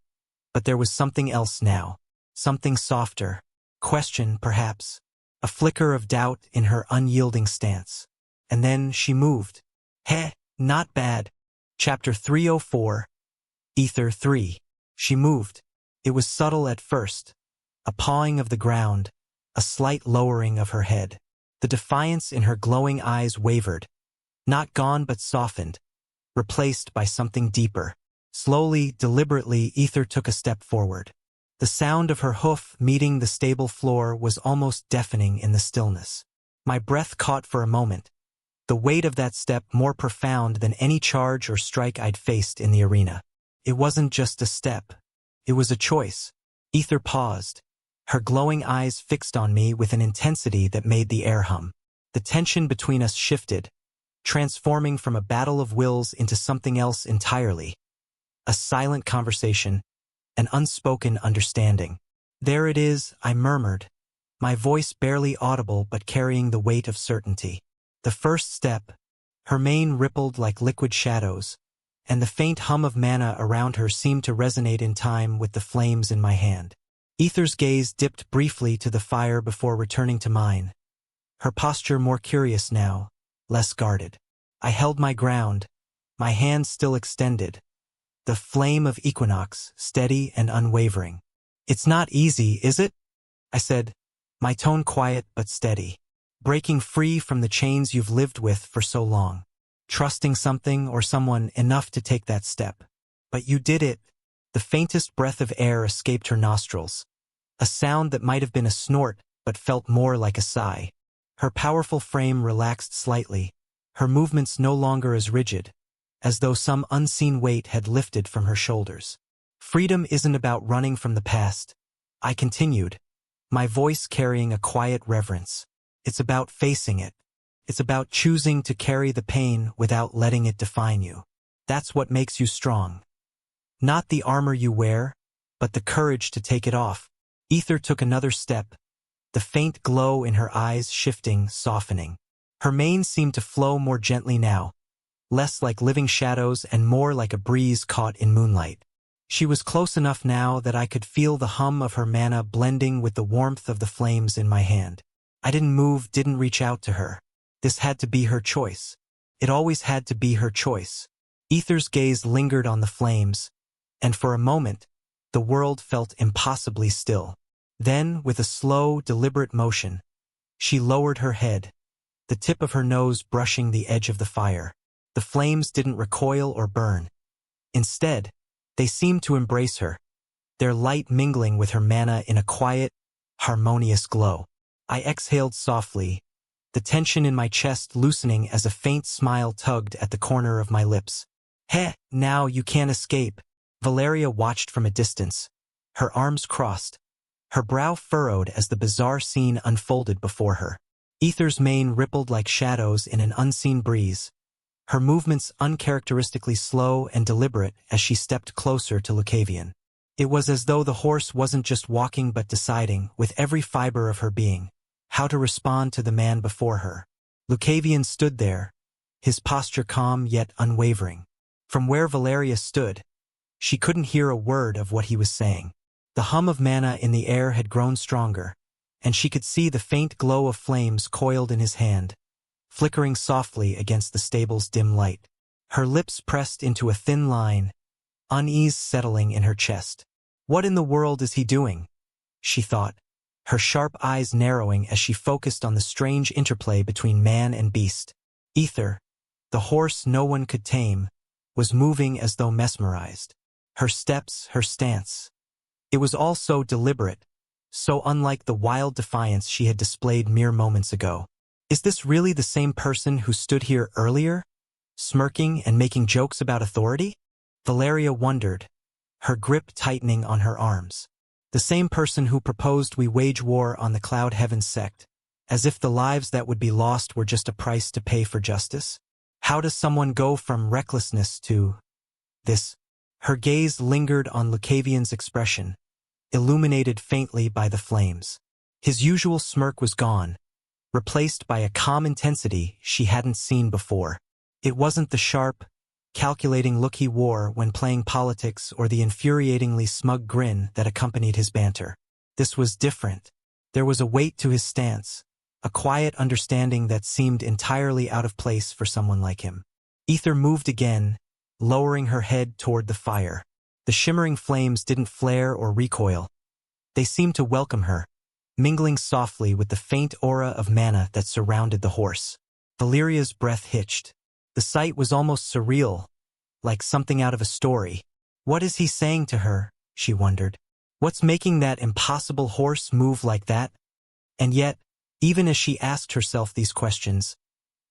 But there was something else now, something softer, question perhaps, a flicker of doubt in her unyielding stance. And then she moved. Heh, not bad. Chapter 304, Ether 3. She moved. It was subtle at first, a pawing of the ground, a slight lowering of her head. The defiance in her glowing eyes wavered, not gone but softened, replaced by something deeper. Slowly, deliberately, Ether took a step forward. The sound of her hoof meeting the stable floor was almost deafening in the stillness. My breath caught for a moment, the weight of that step more profound than any charge or strike I'd faced in the arena. It wasn't just a step. It was a choice. Ether paused, her glowing eyes fixed on me with an intensity that made the air hum. The tension between us shifted, transforming from a battle of wills into something else entirely. A silent conversation, an unspoken understanding. There it is, I murmured, my voice barely audible but carrying the weight of certainty. The first step, her mane rippled like liquid shadows, and the faint hum of mana around her seemed to resonate in time with the flames in my hand. Ether's gaze dipped briefly to the fire before returning to mine, her posture more curious now, less guarded. I held my ground, my hand still extended, the flame of equinox steady and unwavering. It's not easy, is it? I said, my tone quiet but steady. Breaking free from the chains you've lived with for so long. trusting something or someone enough to take that step. But you did it. The faintest breath of air escaped her nostrils, a sound that might have been a snort but felt more like a sigh. Her powerful frame relaxed slightly, her movements no longer as rigid, as though some unseen weight had lifted from her shoulders. Freedom isn't about running from the past, I continued, my voice carrying a quiet reverence. It's about facing it. It's about choosing to carry the pain without letting it define you. That's what makes you strong. Not the armor you wear, but the courage to take it off. Ether took another step, the faint glow in her eyes shifting, softening. Her mane seemed to flow more gently now, less like living shadows and more like a breeze caught in moonlight. She was close enough now that I could feel the hum of her mana blending with the warmth of the flames in my hand. I didn't move, didn't reach out to her. This had to be her choice. It always had to be her choice. Ether's gaze lingered on the flames, and for a moment, the world felt impossibly still. Then, with a slow, deliberate motion, she lowered her head, the tip of her nose brushing the edge of the fire. The flames didn't recoil or burn. Instead, they seemed to embrace her, their light mingling with her mana in a quiet, harmonious glow. I exhaled softly, the tension in my chest loosening as a faint smile tugged at the corner of my lips. Heh, now you can't escape. Valeria watched from a distance, her arms crossed, her brow furrowed as the bizarre scene unfolded before her. Ether's mane rippled like shadows in an unseen breeze, her movements uncharacteristically slow and deliberate as she stepped closer to Lucavion. It was as though the horse wasn't just walking but deciding, with every fiber of her being, how to respond to the man before her. Lucavion stood there, his posture calm yet unwavering. From where Valeria stood, she couldn't hear a word of what he was saying. The hum of mana in the air had grown stronger, and she could see the faint glow of flames coiled in his hand, flickering softly against the stable's dim light. Her lips pressed into a thin line, unease settling in her chest. What in the world is he doing? She thought, her sharp eyes narrowing as she focused on the strange interplay between man and beast. Ether, the horse no one could tame, was moving as though mesmerized. Her steps, her stance. It was all so deliberate, so unlike the wild defiance she had displayed mere moments ago. Is this really the same person who stood here earlier, smirking and making jokes about authority? Valeria wondered, her grip tightening on her arms. The same person who proposed we wage war on the Cloud Heaven sect, as if the lives that would be lost were just a price to pay for justice? How does someone go from recklessness to this? Her gaze lingered on Lucavion's expression, illuminated faintly by the flames. His usual smirk was gone, replaced by a calm intensity she hadn't seen before. It wasn't the sharp, calculating look he wore when playing politics or the infuriatingly smug grin that accompanied his banter. This was different. There was a weight to his stance, a quiet understanding that seemed entirely out of place for someone like him. Ether moved again, lowering her head toward the fire. The shimmering flames didn't flare or recoil. They seemed to welcome her, mingling softly with the faint aura of mana that surrounded the horse. Valeria's breath hitched. The sight was almost surreal, like something out of a story. What is he saying to her, she wondered. What's making that impossible horse move like that? And yet, even as she asked herself these questions,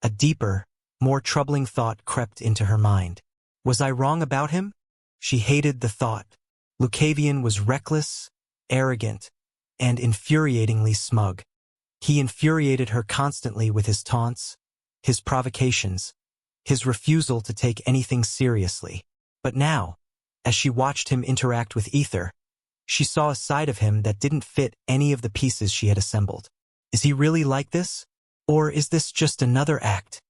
a deeper, more troubling thought crept into her mind. Was I wrong about him? She hated the thought. Lucavion was reckless, arrogant, and infuriatingly smug. He infuriated her constantly with his taunts, his provocations, his refusal to take anything seriously. But now, as she watched him interact with Ether, she saw a side of him that didn't fit any of the pieces she had assembled. Is he really like this? Or is this just another act?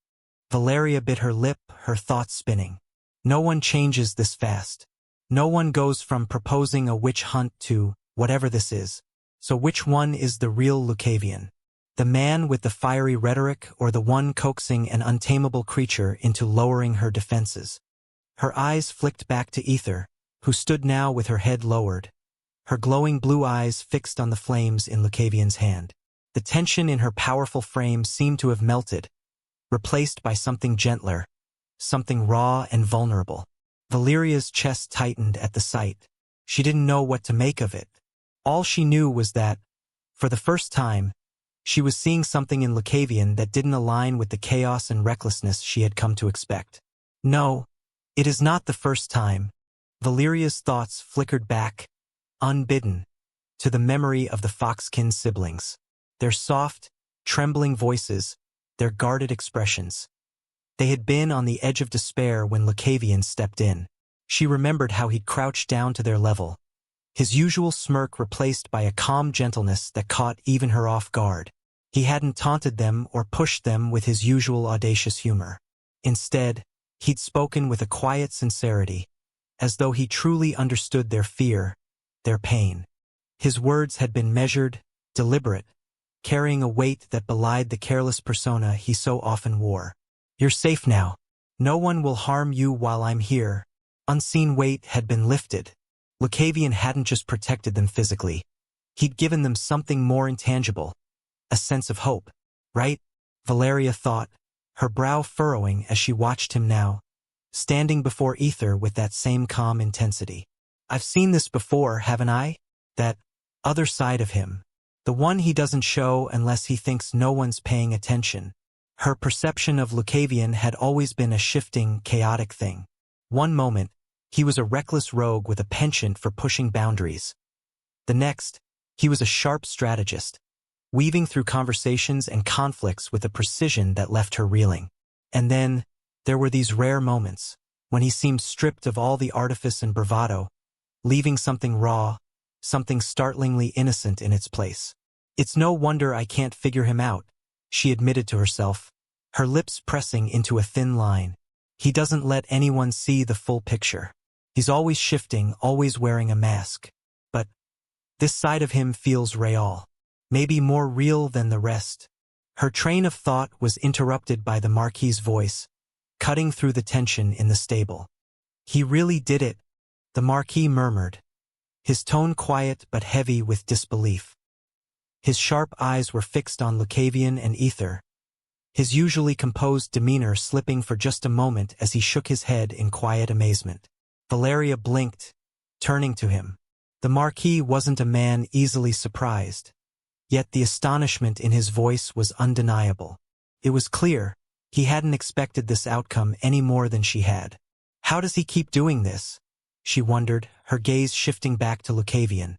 Valeria bit her lip, her thoughts spinning. No one changes this fast. No one goes from proposing a witch hunt to whatever this is. So which one is the real Lucavion? The man with the fiery rhetoric or the one coaxing an untamable creature into lowering her defenses? Her eyes flicked back to Ether, who stood now with her head lowered, her glowing blue eyes fixed on the flames in Lucavion's hand. The tension in her powerful frame seemed to have melted, replaced by something gentler, something raw and vulnerable. Valeria's chest tightened at the sight. She didn't know what to make of it. All she knew was that, for the first time, she was seeing something in Lucavion that didn't align with the chaos and recklessness she had come to expect. No, it is not the first time. Valeria's thoughts flickered back, unbidden, to the memory of the Foxkin siblings. Their soft, trembling voices, their guarded expressions. They had been on the edge of despair when Lucavion stepped in. She remembered how he'd crouched down to their level, his usual smirk replaced by a calm gentleness that caught even her off guard. He hadn't taunted them or pushed them with his usual audacious humor. Instead, he'd spoken with a quiet sincerity, as though he truly understood their fear, their pain. His words had been measured, deliberate, carrying a weight that belied the careless persona he so often wore. "You're safe now. No one will harm you while I'm here." Unseen weight had been lifted. Lucavion hadn't just protected them physically. He'd given them something more intangible, a sense of hope. Right? Valeria thought, her brow furrowing as she watched him now, standing before Ether with that same calm intensity. I've seen this before, haven't I? That other side of him. The one he doesn't show unless he thinks no one's paying attention. Her perception of Lucavion had always been a shifting, chaotic thing. One moment, he was a reckless rogue with a penchant for pushing boundaries. The next, he was a sharp strategist, weaving through conversations and conflicts with a precision that left her reeling. And then, there were these rare moments, when he seemed stripped of all the artifice and bravado, leaving something raw, something startlingly innocent in its place. It's no wonder I can't figure him out, she admitted to herself, her lips pressing into a thin line. He doesn't let anyone see the full picture. He's always shifting, always wearing a mask. But this side of him feels real, maybe more real than the rest. Her train of thought was interrupted by the Marquis's voice, cutting through the tension in the stable. He really did it, the Marquis murmured, his tone quiet but heavy with disbelief. His sharp eyes were fixed on Lucavion and Ether, his usually composed demeanor slipping for just a moment as he shook his head in quiet amazement. Valeria blinked, turning to him. The Marquis wasn't a man easily surprised, yet the astonishment in his voice was undeniable. It was clear he hadn't expected this outcome any more than she had. How does he keep doing this? She wondered, her gaze shifting back to Lucavion.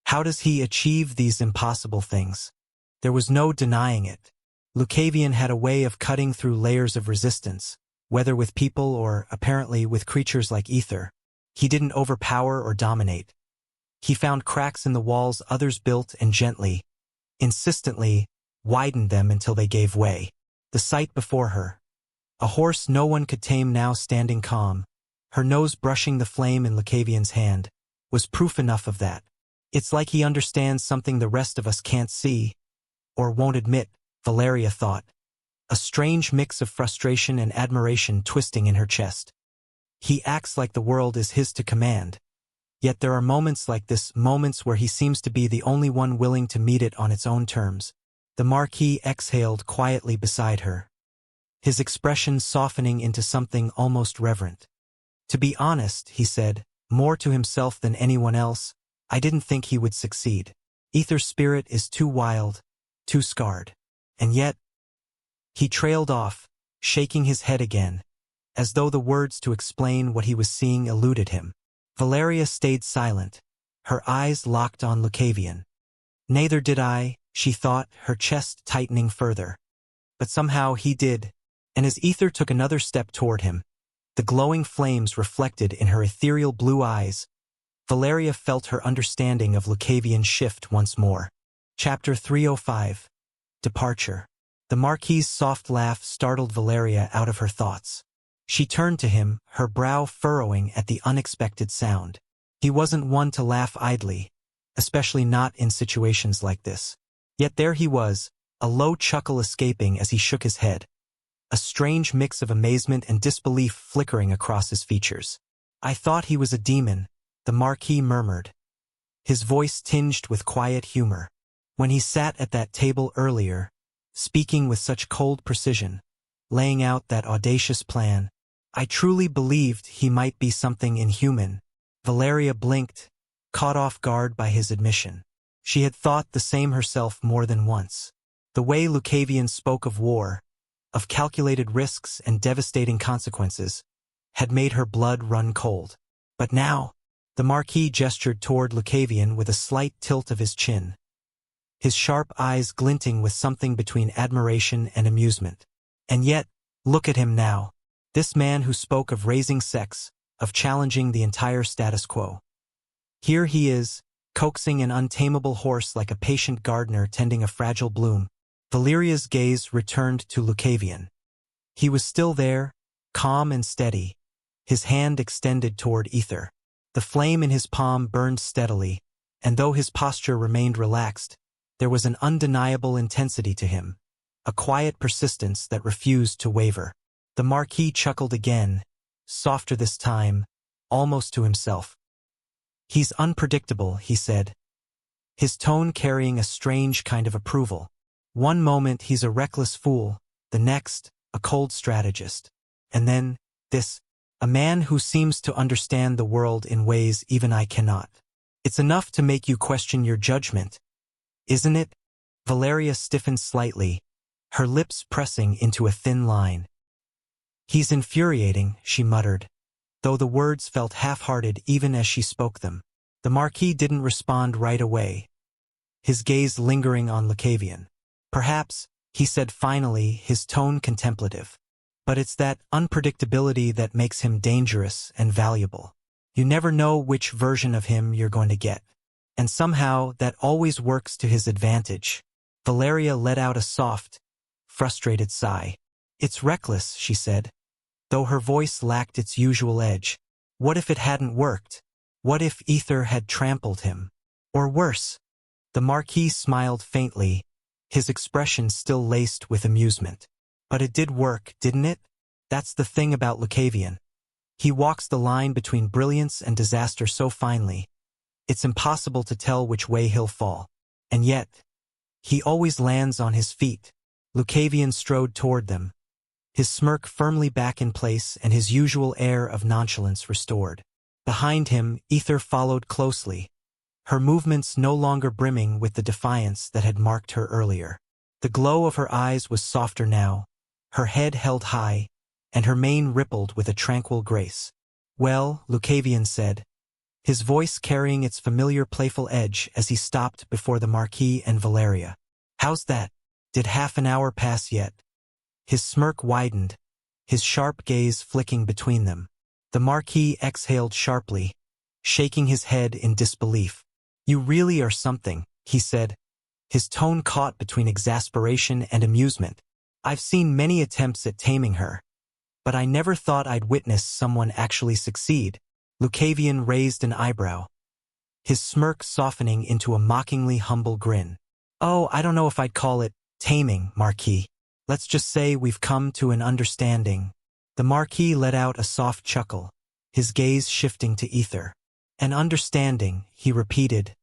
How does he achieve these impossible things? There was no denying it. Lucavion had a way of cutting through layers of resistance, whether with people or, apparently, with creatures like Ether. He didn't overpower or dominate. He found cracks in the walls others built and gently, insistently, widened them until they gave way. The sight before her, a horse no one could tame now standing calm, her nose brushing the flame in Lucavion's hand, was proof enough of that. It's like he understands something the rest of us can't see, or won't admit, Valeria thought, a strange mix of frustration and admiration twisting in her chest. He acts like the world is his to command. Yet there are moments like this, moments where he seems to be the only one willing to meet it on its own terms. The Marquis exhaled quietly beside her, his expression softening into something almost reverent. To be honest, he said, more to himself than anyone else, I didn't think he would succeed. Ether's spirit is too wild, too scarred. And yet, he trailed off, shaking his head again, as though the words to explain what he was seeing eluded him. Valeria stayed silent, her eyes locked on Lucavion. Neither did I, she thought, her chest tightening further. But somehow he did, and as Ether took another step toward him, the glowing flames reflected in her ethereal blue eyes, Valeria felt her understanding of Lucavion shift once more. Chapter 305. Departure. The Marquis's soft laugh startled Valeria out of her thoughts. She turned to him, her brow furrowing at the unexpected sound. He wasn't one to laugh idly, especially not in situations like this. Yet there he was, a low chuckle escaping as he shook his head, a strange mix of amazement and disbelief flickering across his features. I thought he was a demon, the Marquis murmured, his voice tinged with quiet humor. When he sat at that table earlier, speaking with such cold precision, laying out that audacious plan, I truly believed he might be something inhuman. Valeria blinked, caught off guard by his admission. She had thought the same herself more than once. The way Lucavion spoke of war, of calculated risks and devastating consequences, had made her blood run cold. But now, the Marquis gestured toward Lucavion with a slight tilt of his chin, his sharp eyes glinting with something between admiration and amusement. And yet, look at him now. This man who spoke of raising sex, of challenging the entire status quo. Here he is, coaxing an untamable horse like a patient gardener tending a fragile bloom. Valeria's gaze returned to Lucavion. He was still there, calm and steady, his hand extended toward Ether. The flame in his palm burned steadily, and though his posture remained relaxed, there was an undeniable intensity to him, a quiet persistence that refused to waver. The Marquis chuckled again, softer this time, almost to himself. He's unpredictable, he said, his tone carrying a strange kind of approval. One moment he's a reckless fool, the next, a cold strategist. And then, this, a man who seems to understand the world in ways even I cannot. It's enough to make you question your judgment, isn't it? Valeria stiffened slightly, her lips pressing into a thin line. He's infuriating, she muttered, though the words felt half-hearted even as she spoke them. The Marquis didn't respond right away, his gaze lingering on Lucavion. Perhaps, he said finally, his tone contemplative. But it's that unpredictability that makes him dangerous and valuable. You never know which version of him you're going to get. And somehow, that always works to his advantage. Valeria let out a soft, frustrated sigh. It's reckless, she said, though her voice lacked its usual edge. What if it hadn't worked? What if Ether had trampled him? Or worse? The Marquis smiled faintly, his expression still laced with amusement. But it did work, didn't it? That's the thing about Lucavion. He walks the line between brilliance and disaster so finely. It's impossible to tell which way he'll fall. And yet, he always lands on his feet. Lucavion strode toward them, his smirk firmly back in place and his usual air of nonchalance restored. Behind him, Ether followed closely, her movements no longer brimming with the defiance that had marked her earlier. The glow of her eyes was softer now, her head held high, and her mane rippled with a tranquil grace. Well, Lucavion said, his voice carrying its familiar playful edge as he stopped before the Marquis and Valeria. How's that? Did half an hour pass yet? His smirk widened, his sharp gaze flicking between them. The Marquis exhaled sharply, shaking his head in disbelief. You really are something, he said, his tone caught between exasperation and amusement. I've seen many attempts at taming her, but I never thought I'd witness someone actually succeed. Lucavion raised an eyebrow, his smirk softening into a mockingly humble grin. Oh, I don't know if I'd call it taming, Marquis. Let's just say we've come to an understanding. The Marquis let out a soft chuckle, his gaze shifting to Ether. An understanding, he repeated,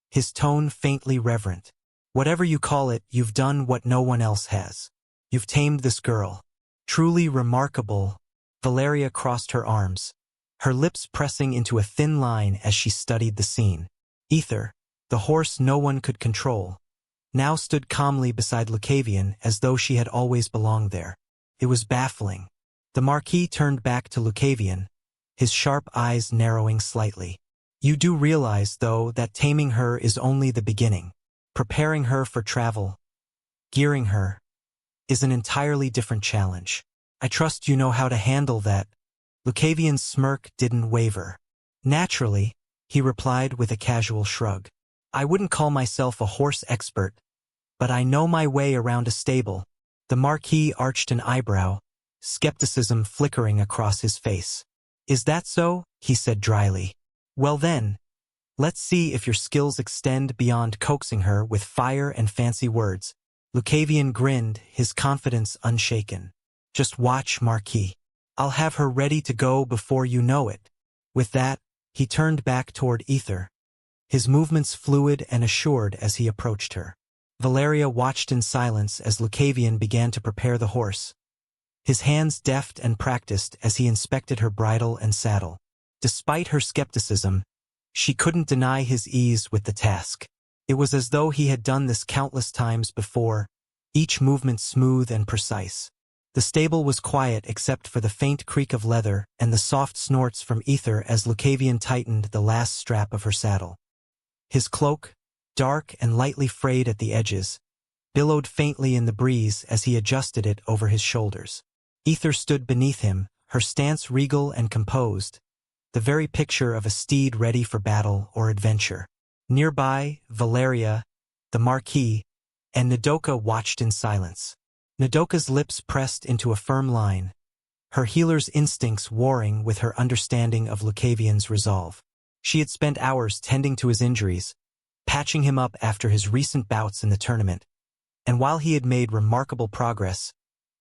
his tone faintly reverent. Whatever you call it, you've done what no one else has. You've tamed this girl. Truly remarkable. Valeria crossed her arms, her lips pressing into a thin line as she studied the scene. Ether, the horse no one could control, now stood calmly beside Lucavion as though she had always belonged there. It was baffling. The Marquis turned back to Lucavion, his sharp eyes narrowing slightly. You do realize, though, that taming her is only the beginning. Preparing her for travel, gearing her, is an entirely different challenge. I trust you know how to handle that. Lucavion's smirk didn't waver. Naturally, he replied with a casual shrug. I wouldn't call myself a horse expert, but I know my way around a stable. The Marquis arched an eyebrow, skepticism flickering across his face. Is that so? He said dryly. Well then, let's see if your skills extend beyond coaxing her with fire and fancy words. Lucavion grinned, his confidence unshaken. Just watch, Marquis. I'll have her ready to go before you know it. With that, he turned back toward Ether, his movements fluid and assured as he approached her. Valeria watched in silence as Lucavion began to prepare the horse, his hands deft and practiced as he inspected her bridle and saddle. Despite her skepticism, she couldn't deny his ease with the task. It was as though he had done this countless times before, each movement smooth and precise. The stable was quiet except for the faint creak of leather and the soft snorts from Ether as Lucavion tightened the last strap of her saddle. His cloak, dark and lightly frayed at the edges, billowed faintly in the breeze as he adjusted it over his shoulders. Ether stood beneath him, her stance regal and composed, the very picture of a steed ready for battle or adventure. Nearby, Valeria, the Marquis, and Nodoka watched in silence. Nodoka's lips pressed into a firm line, her healer's instincts warring with her understanding of Lucavion's resolve. She had spent hours tending to his injuries, patching him up after his recent bouts in the tournament, and while he had made remarkable progress,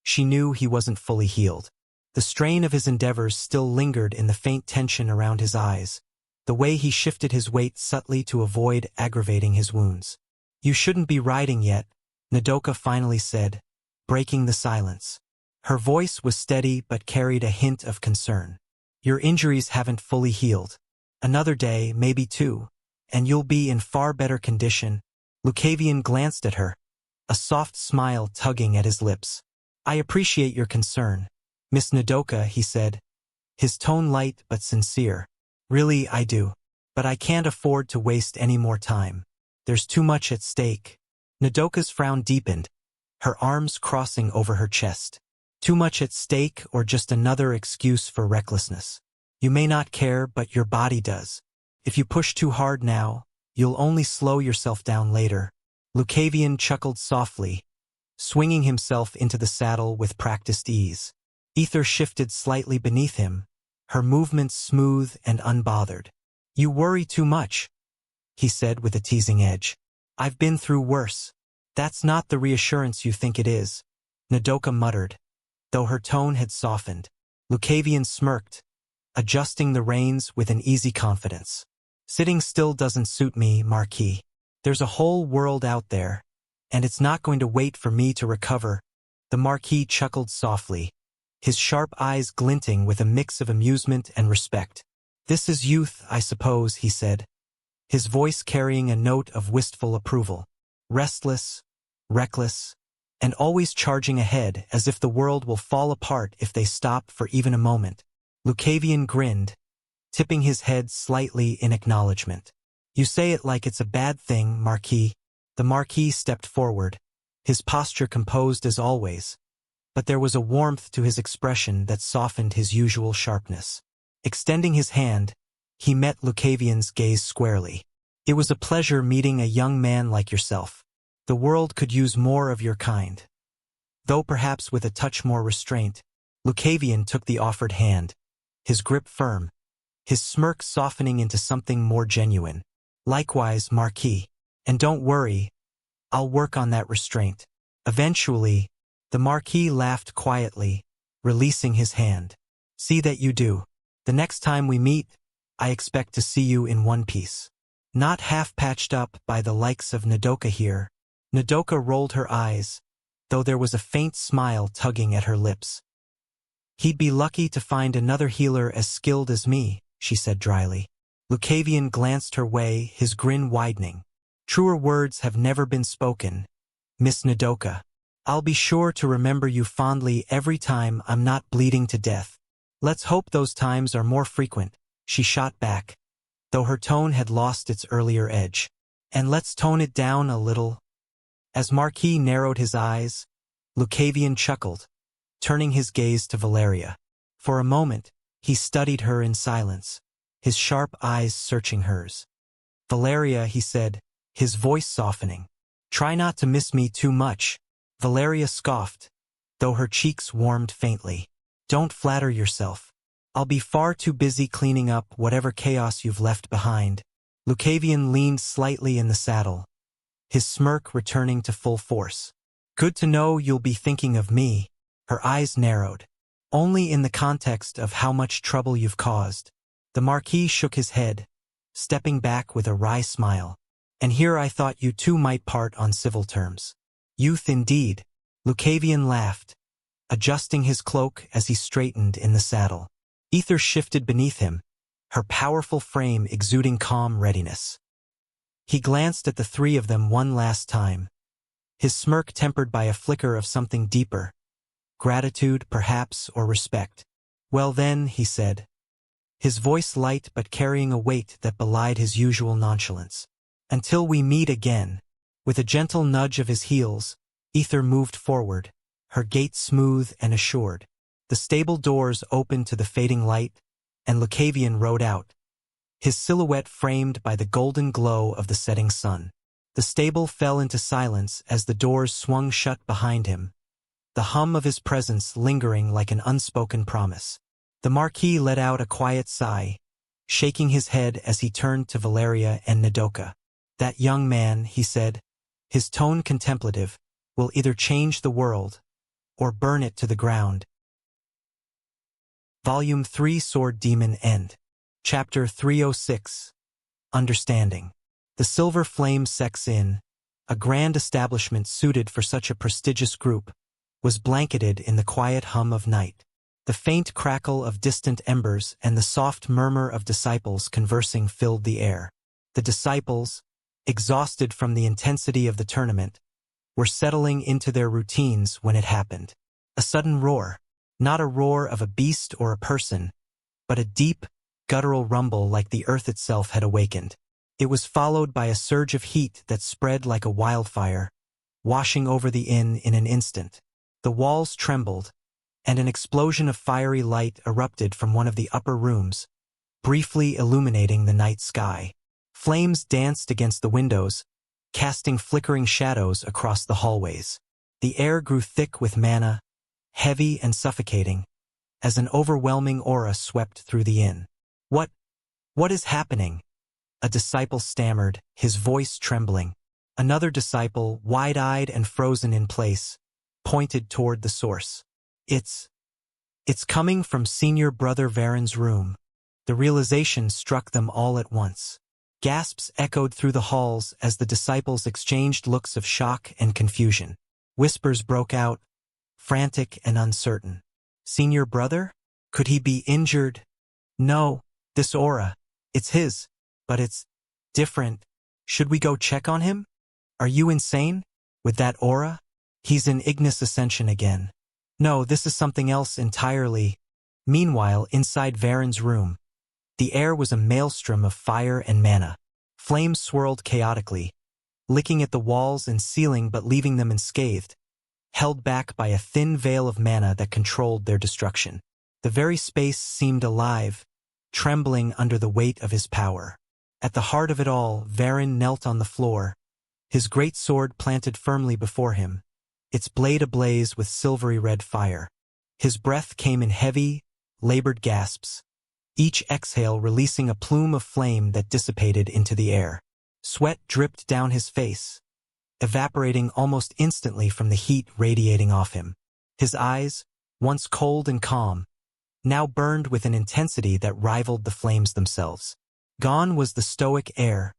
she knew he wasn't fully healed. The strain of his endeavors still lingered in the faint tension around his eyes, the way he shifted his weight subtly to avoid aggravating his wounds. "You shouldn't be riding yet," Nodoka finally said, breaking the silence. Her voice was steady but carried a hint of concern. "Your injuries haven't fully healed. Another day, maybe two, and you'll be in far better condition." Lucavion glanced at her, a soft smile tugging at his lips. "I appreciate your concern, Miss Nodoka," he said, his tone light but sincere. "Really, I do. But I can't afford to waste any more time. There's too much at stake." Nodoka's frown deepened, her arms crossing over her chest. "Too much at stake or just another excuse for recklessness? You may not care, but your body does. If you push too hard now, you'll only slow yourself down later." Lucavion chuckled softly, swinging himself into the saddle with practiced ease. Ether shifted slightly beneath him, her movements smooth and unbothered. "You worry too much," he said with a teasing edge. "I've been through worse." "That's not the reassurance you think it is," Nodoka muttered, though her tone had softened. Lucavion smirked, adjusting the reins with an easy confidence. "Sitting still doesn't suit me, Marquis. There's a whole world out there, and it's not going to wait for me to recover." The Marquis chuckled softly, his sharp eyes glinting with a mix of amusement and respect. "This is youth, I suppose," he said, his voice carrying a note of wistful approval. "Restless, reckless, and always charging ahead as if the world will fall apart if they stop for even a moment." Lucavion grinned, tipping his head slightly in acknowledgement. "You say it like it's a bad thing, Marquis." The Marquis stepped forward, his posture composed as always, but there was a warmth to his expression that softened his usual sharpness. Extending his hand, he met Lucavion's gaze squarely. "It was a pleasure meeting a young man like yourself. The world could use more of your kind." Though perhaps with a touch more restraint, Lucavion took the offered hand, his grip firm, his smirk softening into something more genuine. "Likewise, Marquis. And don't worry, I'll work on that restraint. Eventually." The Marquis laughed quietly, releasing his hand. "See that you do. The next time we meet, I expect to see you in one piece. Not half patched up by the likes of Nodoka here." Nodoka rolled her eyes, though there was a faint smile tugging at her lips. "He'd be lucky to find another healer as skilled as me," she said dryly. Lucavion glanced her way, his grin widening. "Truer words have never been spoken, Miss Nodoka. I'll be sure to remember you fondly every time I'm not bleeding to death." "Let's hope those times are more frequent," she shot back, though her tone had lost its earlier edge. "And let's tone it down a little." As Marquis narrowed his eyes, Lucavion chuckled, turning his gaze to Valeria. For a moment, he studied her in silence, his sharp eyes searching hers. "Valeria," he said, his voice softening. "Try not to miss me too much." Valeria scoffed, though her cheeks warmed faintly. "Don't flatter yourself. I'll be far too busy cleaning up whatever chaos you've left behind." Lucavion leaned slightly in the saddle, his smirk returning to full force. "Good to know you'll be thinking of me." Her eyes narrowed. "Only in the context of how much trouble you've caused." The Marquis shook his head, stepping back with a wry smile. "And here I thought you two might part on civil terms." "Youth indeed." Lucavion laughed, adjusting his cloak as he straightened in the saddle. Ether shifted beneath him, her powerful frame exuding calm readiness. He glanced at the three of them one last time, his smirk tempered by a flicker of something deeper, gratitude, perhaps, or respect. "Well then," he said, his voice light but carrying a weight that belied his usual nonchalance. "Until we meet again." With a gentle nudge of his heels, Ether moved forward, her gait smooth and assured. The stable doors opened to the fading light, and Lucavion rode out, his silhouette framed by the golden glow of the setting sun. The stable fell into silence as the doors swung shut behind him, the hum of his presence lingering like an unspoken promise. The Marquis let out a quiet sigh, shaking his head as he turned to Valeria and Nadoka. "That young man," he said, his tone contemplative, "will either change the world or burn it to the ground." Volume 3, Sword Demon End. Chapter 306. Understanding. The Silver Flame Sex Inn, a grand establishment suited for such a prestigious group, was blanketed in the quiet hum of night. The faint crackle of distant embers and the soft murmur of disciples conversing filled the air. The disciples, exhausted from the intensity of the tournament, were settling into their routines when it happened. A sudden roar, not a roar of a beast or a person, but a deep, guttural rumble like the earth itself had awakened. It was followed by a surge of heat that spread like a wildfire, washing over the inn in an instant. The walls trembled, and an explosion of fiery light erupted from one of the upper rooms, briefly illuminating the night sky. Flames danced against the windows, casting flickering shadows across the hallways. The air grew thick with mana, heavy and suffocating, as an overwhelming aura swept through the inn. What is happening?" a disciple stammered, his voice trembling. Another disciple, wide-eyed and frozen in place, pointed toward the source. It's coming from Senior Brother Varen's room." The realization struck them all at once. Gasps echoed through the halls as the disciples exchanged looks of shock and confusion. Whispers broke out, frantic and uncertain. "Senior Brother? Could he be injured?" "No, this aura. It's his, but it's different. Should we go check on him? Are you insane? With that aura? He's in Ignis Ascension again." "No, this is something else entirely." Meanwhile, inside Varen's room, the air was a maelstrom of fire and mana. Flames swirled chaotically, licking at the walls and ceiling but leaving them unscathed, held back by a thin veil of mana that controlled their destruction. The very space seemed alive, trembling under the weight of his power. At the heart of it all, Varen knelt on the floor, his great sword planted firmly before him, its blade ablaze with silvery red fire. His breath came in heavy, labored gasps, each exhale releasing a plume of flame that dissipated into the air. Sweat dripped down his face, evaporating almost instantly from the heat radiating off him. His eyes, once cold and calm, now burned with an intensity that rivaled the flames themselves. Gone was the stoic heir,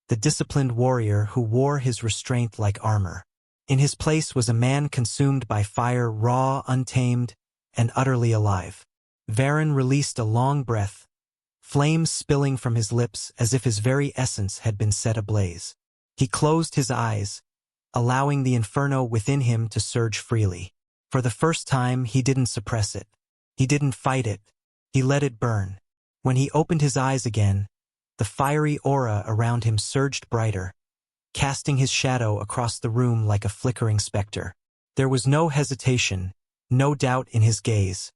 the disciplined warrior who wore his restraint like armor. In his place was a man consumed by fire, raw, untamed, and utterly alive. Varen released a long breath, flames spilling from his lips as if his very essence had been set ablaze. He closed his eyes, allowing the inferno within him to surge freely. For the first time, he didn't suppress it. He didn't fight it. He let it burn. When he opened his eyes again, the fiery aura around him surged brighter, casting his shadow across the room like a flickering specter. There was no hesitation, no doubt in his gaze,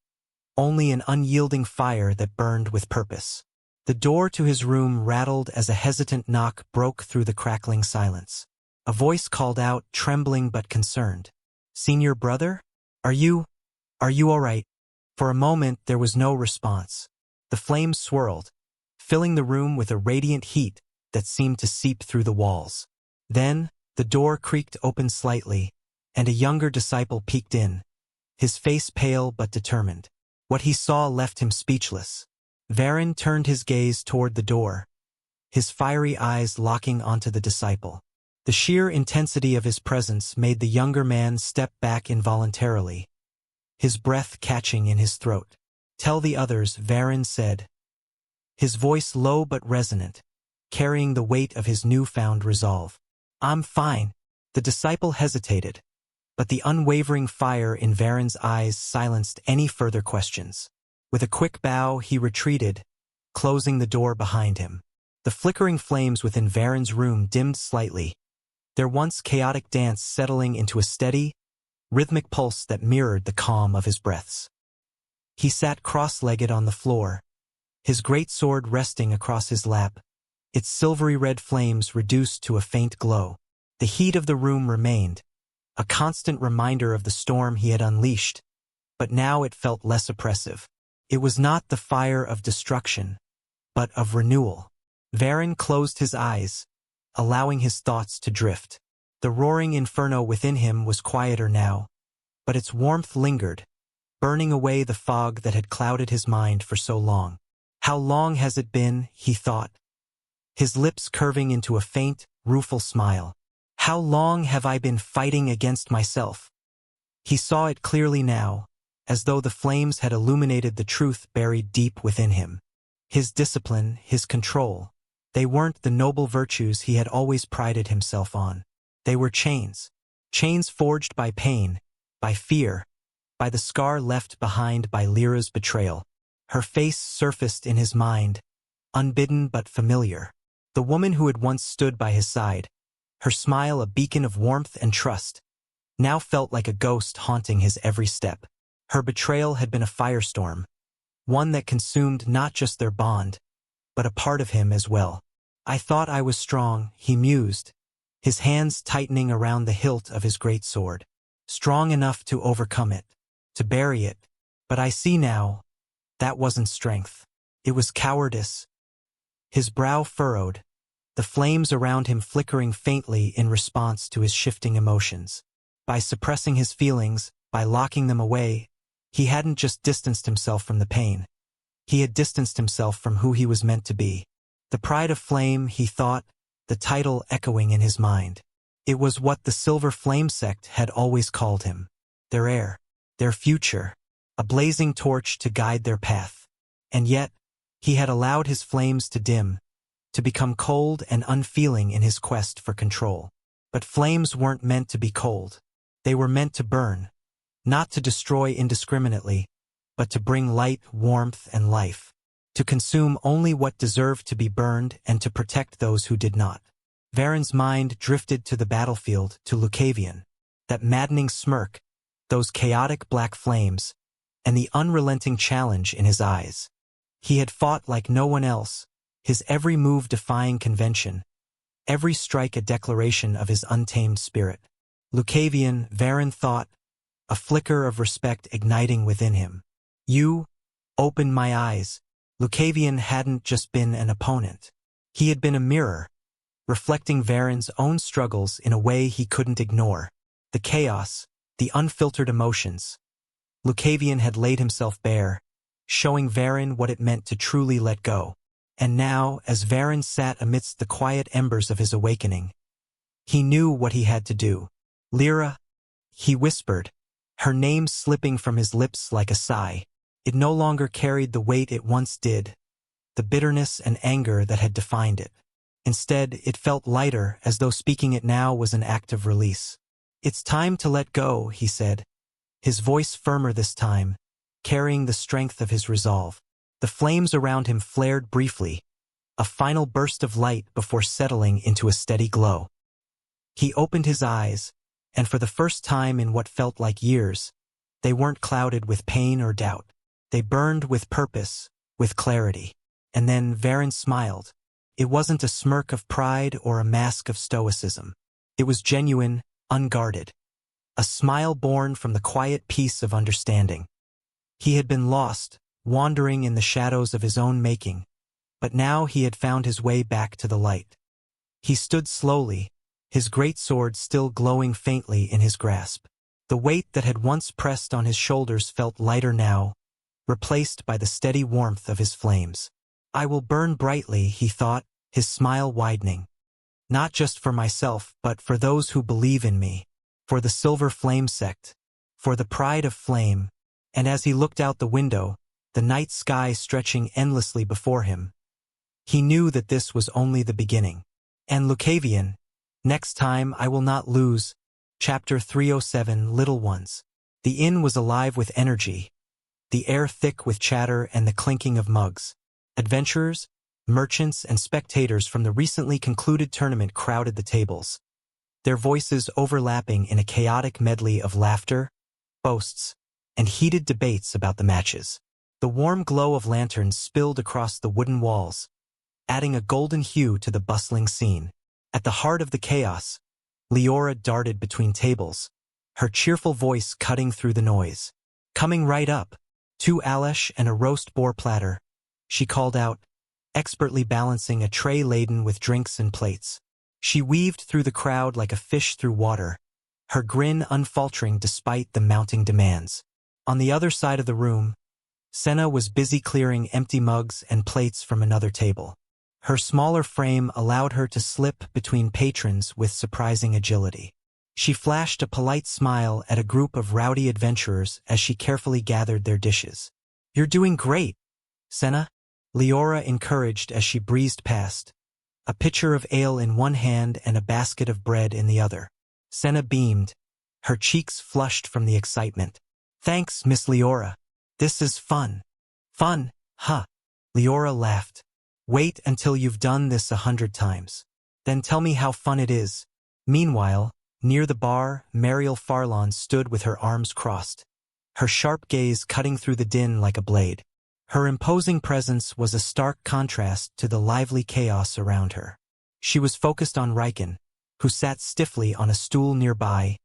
only an unyielding fire that burned with purpose. The door to his room rattled as a hesitant knock broke through the crackling silence. A voice called out, trembling but concerned. "Senior Brother? Are you all right?" For a moment there was no response. The flames swirled, filling the room with a radiant heat that seemed to seep through the walls. Then, the door creaked open slightly, and a younger disciple peeked in, his face pale but determined. What he saw left him speechless. Varen turned his gaze toward the door, his fiery eyes locking onto the disciple. The sheer intensity of his presence made the younger man step back involuntarily, his breath catching in his throat. "Tell the others," Varen said, his voice low but resonant, carrying the weight of his newfound resolve. "I'm fine." The disciple hesitated, but the unwavering fire in Varen's eyes silenced any further questions. With a quick bow, he retreated, closing the door behind him. The flickering flames within Varen's room dimmed slightly, their once chaotic dance settling into a steady, rhythmic pulse that mirrored the calm of his breaths. He sat cross-legged on the floor, his great sword resting across his lap, its silvery red flames reduced to a faint glow. The heat of the room remained, a constant reminder of the storm he had unleashed, but now it felt less oppressive. It was not the fire of destruction, but of renewal. Varen closed his eyes, allowing his thoughts to drift. The roaring inferno within him was quieter now, but its warmth lingered, burning away the fog that had clouded his mind for so long. "How long has it been?" he thought, his lips curving into a faint, rueful smile. "How long have I been fighting against myself?" He saw it clearly now, as though the flames had illuminated the truth buried deep within him. His discipline, his control, they weren't the noble virtues he had always prided himself on. They were chains. Chains forged by pain, by fear, by the scar left behind by Lyra's betrayal. Her face surfaced in his mind, unbidden but familiar. The woman who had once stood by his side, her smile a beacon of warmth and trust, now felt like a ghost haunting his every step. Her betrayal had been a firestorm, one that consumed not just their bond, but a part of him as well. "I thought I was strong," he mused, his hands tightening around the hilt of his great sword. "Strong enough to overcome it, to bury it, but I see now, that wasn't strength. It was cowardice." His brow furrowed, the flames around him flickering faintly in response to his shifting emotions. By suppressing his feelings, by locking them away, he hadn't just distanced himself from the pain. He had distanced himself from who he was meant to be. The pride of flame, he thought, the title echoing in his mind. It was what the Silver Flame sect had always called him. Their heir, their future, a blazing torch to guide their path. And yet, he had allowed his flames to dim, to become cold and unfeeling in his quest for control. But flames weren't meant to be cold. They were meant to burn, not to destroy indiscriminately, but to bring light, warmth, and life, to consume only what deserved to be burned and to protect those who did not. Varen's mind drifted to the battlefield, to Lucavion, that maddening smirk, those chaotic black flames, and the unrelenting challenge in his eyes. He had fought like no one else, his every move defying convention, every strike a declaration of his untamed spirit. Lucavion, Varen thought, a flicker of respect igniting within him. "You opened my eyes." Lucavion hadn't just been an opponent. He had been a mirror, reflecting Varen's own struggles in a way he couldn't ignore. The chaos, the unfiltered emotions. Lucavion had laid himself bare, showing Varen what it meant to truly let go. And now, as Varen sat amidst the quiet embers of his awakening, he knew what he had to do. "Lyra," he whispered, her name slipping from his lips like a sigh. It no longer carried the weight it once did, the bitterness and anger that had defined it. Instead, it felt lighter, as though speaking it now was an act of release. "It's time to let go," he said, his voice firmer this time, carrying the strength of his resolve. The flames around him flared briefly, a final burst of light before settling into a steady glow. He opened his eyes, and for the first time in what felt like years, they weren't clouded with pain or doubt. They burned with purpose, with clarity. And then Varen smiled. It wasn't a smirk of pride or a mask of stoicism. It was genuine, unguarded. A smile born from the quiet peace of understanding. He had been lost, wandering in the shadows of his own making, but now he had found his way back to the light. He stood slowly, his great sword still glowing faintly in his grasp. The weight that had once pressed on his shoulders felt lighter now, replaced by the steady warmth of his flames. "I will burn brightly," he thought, his smile widening. "Not just for myself, but for those who believe in me, for the Silver Flame sect, for the pride of flame, And as he looked out the window, the night sky stretching endlessly before him, he knew that this was only the beginning. And Lucavion, next time I will not lose. Chapter 307, Little Ones. The inn was alive with energy, the air thick with chatter and the clinking of mugs. Adventurers, merchants, and spectators from the recently concluded tournament crowded the tables, their voices overlapping in a chaotic medley of laughter, boasts, and heated debates about the matches. The warm glow of lanterns spilled across the wooden walls, adding a golden hue to the bustling scene. At the heart of the chaos, Leora darted between tables, her cheerful voice cutting through the noise. Coming right up, 2 hellish and a roast boar platter, she called out, expertly balancing a tray laden with drinks and plates. She weaved through the crowd like a fish through water, her grin unfaltering despite the mounting demands. On the other side of the room, Senna was busy clearing empty mugs and plates from another table. Her smaller frame allowed her to slip between patrons with surprising agility. She flashed a polite smile at a group of rowdy adventurers as she carefully gathered their dishes. "You're doing great, Senna," Leora encouraged as she breezed past, a pitcher of ale in one hand and a basket of bread in the other. Senna beamed, her cheeks flushed from the excitement. "Thanks, Miss Leora. This is fun." "Fun, huh?" Leora laughed. "Wait until you've done this 100 times. Then tell me how fun it is." Meanwhile, near the bar, Mariel Farlon stood with her arms crossed, her sharp gaze cutting through the din like a blade. Her imposing presence was a stark contrast to the lively chaos around her. She was focused on Riken, who sat stiffly on a stool nearby,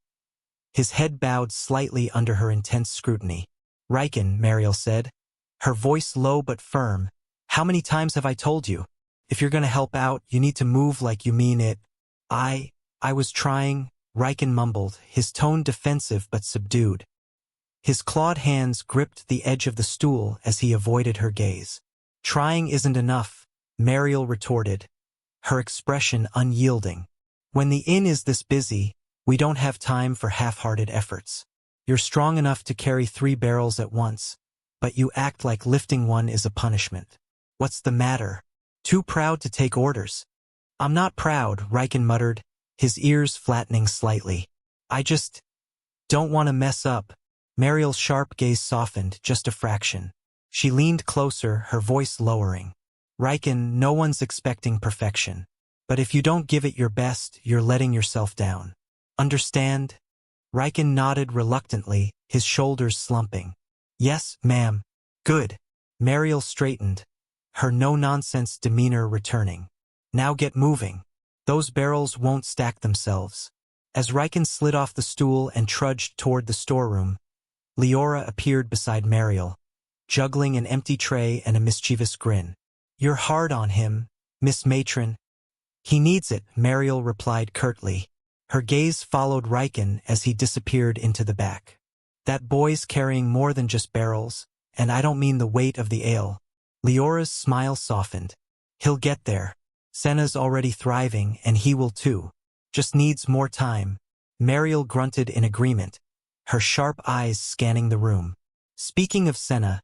his head bowed slightly under her intense scrutiny. "Riken," Mariel said, her voice low but firm, "how many times have I told you? If you're gonna help out, you need to move like you mean it." I was trying," Riken mumbled, his tone defensive but subdued. His clawed hands gripped the edge of the stool as he avoided her gaze. "Trying isn't enough," Mariel retorted, her expression unyielding. "When the inn is this busy, we don't have time for half-hearted efforts. You're strong enough to carry 3 barrels at once, but you act like lifting one is a punishment. What's the matter? Too proud to take orders?" "I'm not proud," Riken muttered, his ears flattening slightly. "I just don't want to mess up." Mariel's sharp gaze softened just a fraction. She leaned closer, her voice lowering. "Riken, no one's expecting perfection. But if you don't give it your best, you're letting yourself down. Understand?" Riken nodded reluctantly, his shoulders slumping. "Yes, ma'am." "Good." Mariel straightened, her no-nonsense demeanor returning. "Now get moving. Those barrels won't stack themselves." As Riken slid off the stool and trudged toward the storeroom, Leora appeared beside Mariel, juggling an empty tray and a mischievous grin. "You're hard on him, Miss Matron." "He needs it," Mariel replied curtly. Her gaze followed Riken as he disappeared into the back. "That boy's carrying more than just barrels, and I don't mean the weight of the ale." Leora's smile softened. "He'll get there. Senna's already thriving, and he will too. Just needs more time." Mariel grunted in agreement, her sharp eyes scanning the room. Speaking of Senna,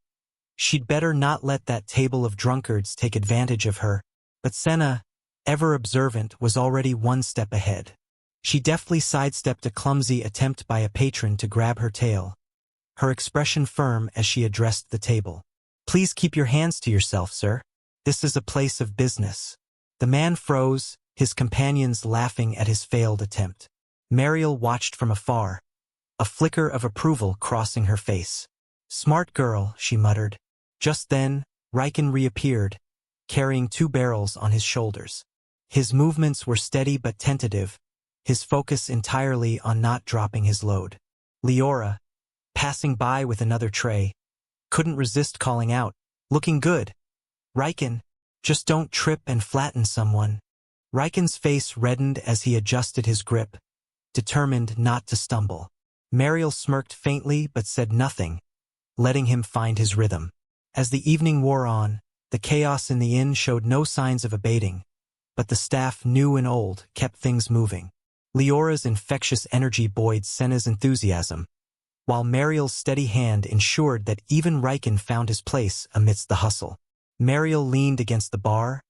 she'd better not let that table of drunkards take advantage of her, but Senna, ever observant, was already one step ahead. She deftly sidestepped a clumsy attempt by a patron to grab her tail, her expression firm as she addressed the table. "Please keep your hands to yourself, sir. This is a place of business." The man froze, his companions laughing at his failed attempt. Mariel watched from afar, a flicker of approval crossing her face. "Smart girl," she muttered. Just then, Riken reappeared, carrying 2 barrels on his shoulders. His movements were steady but tentative, his focus entirely on not dropping his load. Leora, passing by with another tray, couldn't resist calling out, "Looking good. Riken, just don't trip and flatten someone." Riken's face reddened as he adjusted his grip, determined not to stumble. Mariel smirked faintly but said nothing, letting him find his rhythm. As the evening wore on, the chaos in the inn showed no signs of abating, but the staff, new and old, kept things moving. Leora's infectious energy buoyed Senna's enthusiasm, while Mariel's steady hand ensured that even Riken found his place amidst the hustle. Mariel leaned against the bar,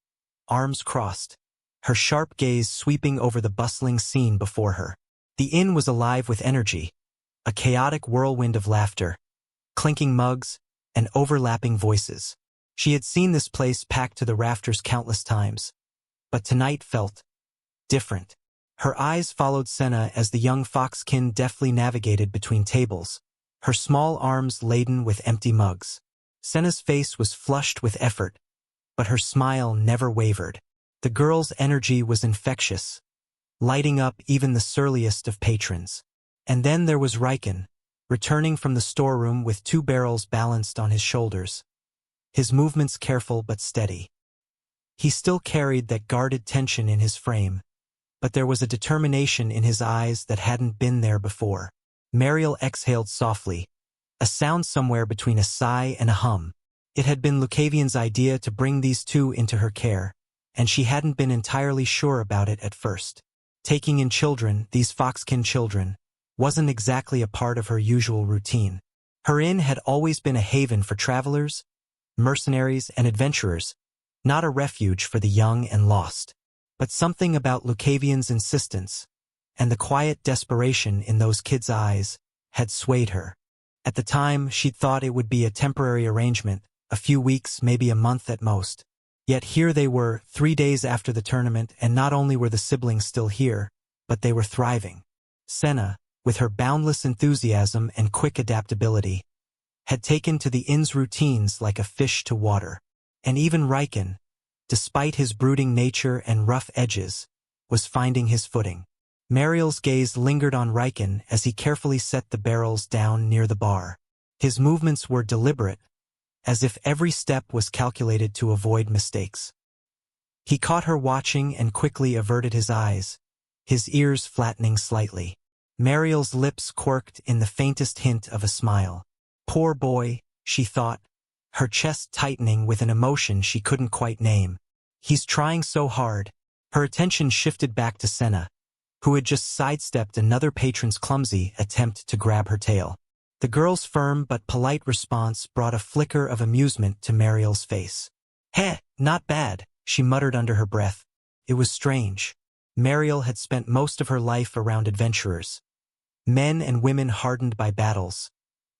arms crossed, her sharp gaze sweeping over the bustling scene before her. The inn was alive with energy, a chaotic whirlwind of laughter, clinking mugs, and overlapping voices. She had seen this place packed to the rafters countless times, but tonight felt different. Her eyes followed Senna as the young foxkin deftly navigated between tables, her small arms laden with empty mugs. Senna's face was flushed with effort, but her smile never wavered. The girl's energy was infectious, lighting up even the surliest of patrons. And then there was Riken, returning from the storeroom with 2 barrels balanced on his shoulders, his movements careful but steady. He still carried that guarded tension in his frame, but there was a determination in his eyes that hadn't been there before. Mariel exhaled softly, a sound somewhere between a sigh and a hum. It had been Lucavion's idea to bring these 2 into her care, and she hadn't been entirely sure about it at first. Taking in children, these foxkin children, wasn't exactly a part of her usual routine. Her inn had always been a haven for travelers, mercenaries, and adventurers, not a refuge for the young and lost. But something about Lucavion's insistence, and the quiet desperation in those kids' eyes, had swayed her. At the time, she'd thought it would be a temporary arrangement, a few weeks, maybe a month at most. Yet here they were, 3 days after the tournament, and not only were the siblings still here, but they were thriving. Senna, with her boundless enthusiasm and quick adaptability, had taken to the inn's routines like a fish to water. And even Riken, despite his brooding nature and rough edges, was finding his footing. Mariel's gaze lingered on Riken as he carefully set the barrels down near the bar. His movements were deliberate, as if every step was calculated to avoid mistakes. He caught her watching and quickly averted his eyes, his ears flattening slightly. Mariel's lips quirked in the faintest hint of a smile. Poor boy, she thought, her chest tightening with an emotion she couldn't quite name. He's trying so hard. Her attention shifted back to Senna, who had just sidestepped another patron's clumsy attempt to grab her tail. The girl's firm but polite response brought a flicker of amusement to Mariel's face. "Heh, not bad," she muttered under her breath. It was strange. Mariel had spent most of her life around adventurers, men and women hardened by battles,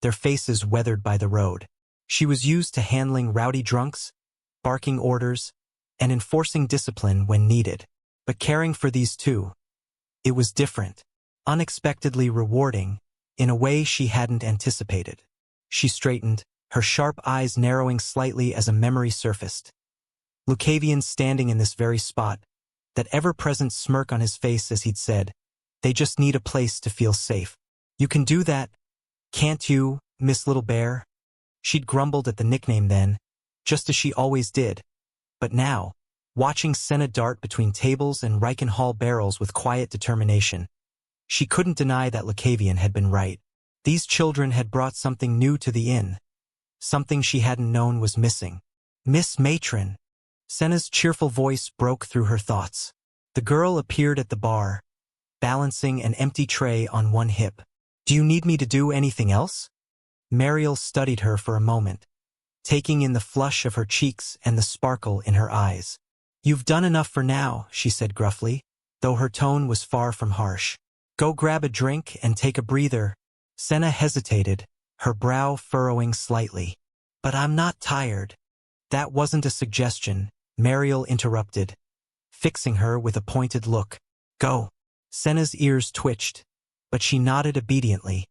their faces weathered by the road. She was used to handling rowdy drunks, barking orders, and enforcing discipline when needed. But caring for these 2, it was different, unexpectedly rewarding, in a way she hadn't anticipated. She straightened, her sharp eyes narrowing slightly as a memory surfaced. Lucavion standing in this very spot, that ever-present smirk on his face as he'd said, "They just need a place to feel safe. You can do that, can't you, Miss Little Bear?" She'd grumbled at the nickname then, just as she always did. But now, watching Senna dart between tables and Reichenhall barrels with quiet determination, she couldn't deny that Lucavion had been right. These children had brought something new to the inn, something she hadn't known was missing. "Miss Matron." Senna's cheerful voice broke through her thoughts. The girl appeared at the bar, balancing an empty tray on one hip. "Do you need me to do anything else?" Mariel studied her for a moment, taking in the flush of her cheeks and the sparkle in her eyes. "You've done enough for now," she said gruffly, though her tone was far from harsh. "Go grab a drink and take a breather." Senna hesitated, her brow furrowing slightly. "But I'm not tired." "That wasn't a suggestion," Mariel interrupted, fixing her with a pointed look. "Go." Senna's ears twitched, but she nodded obediently,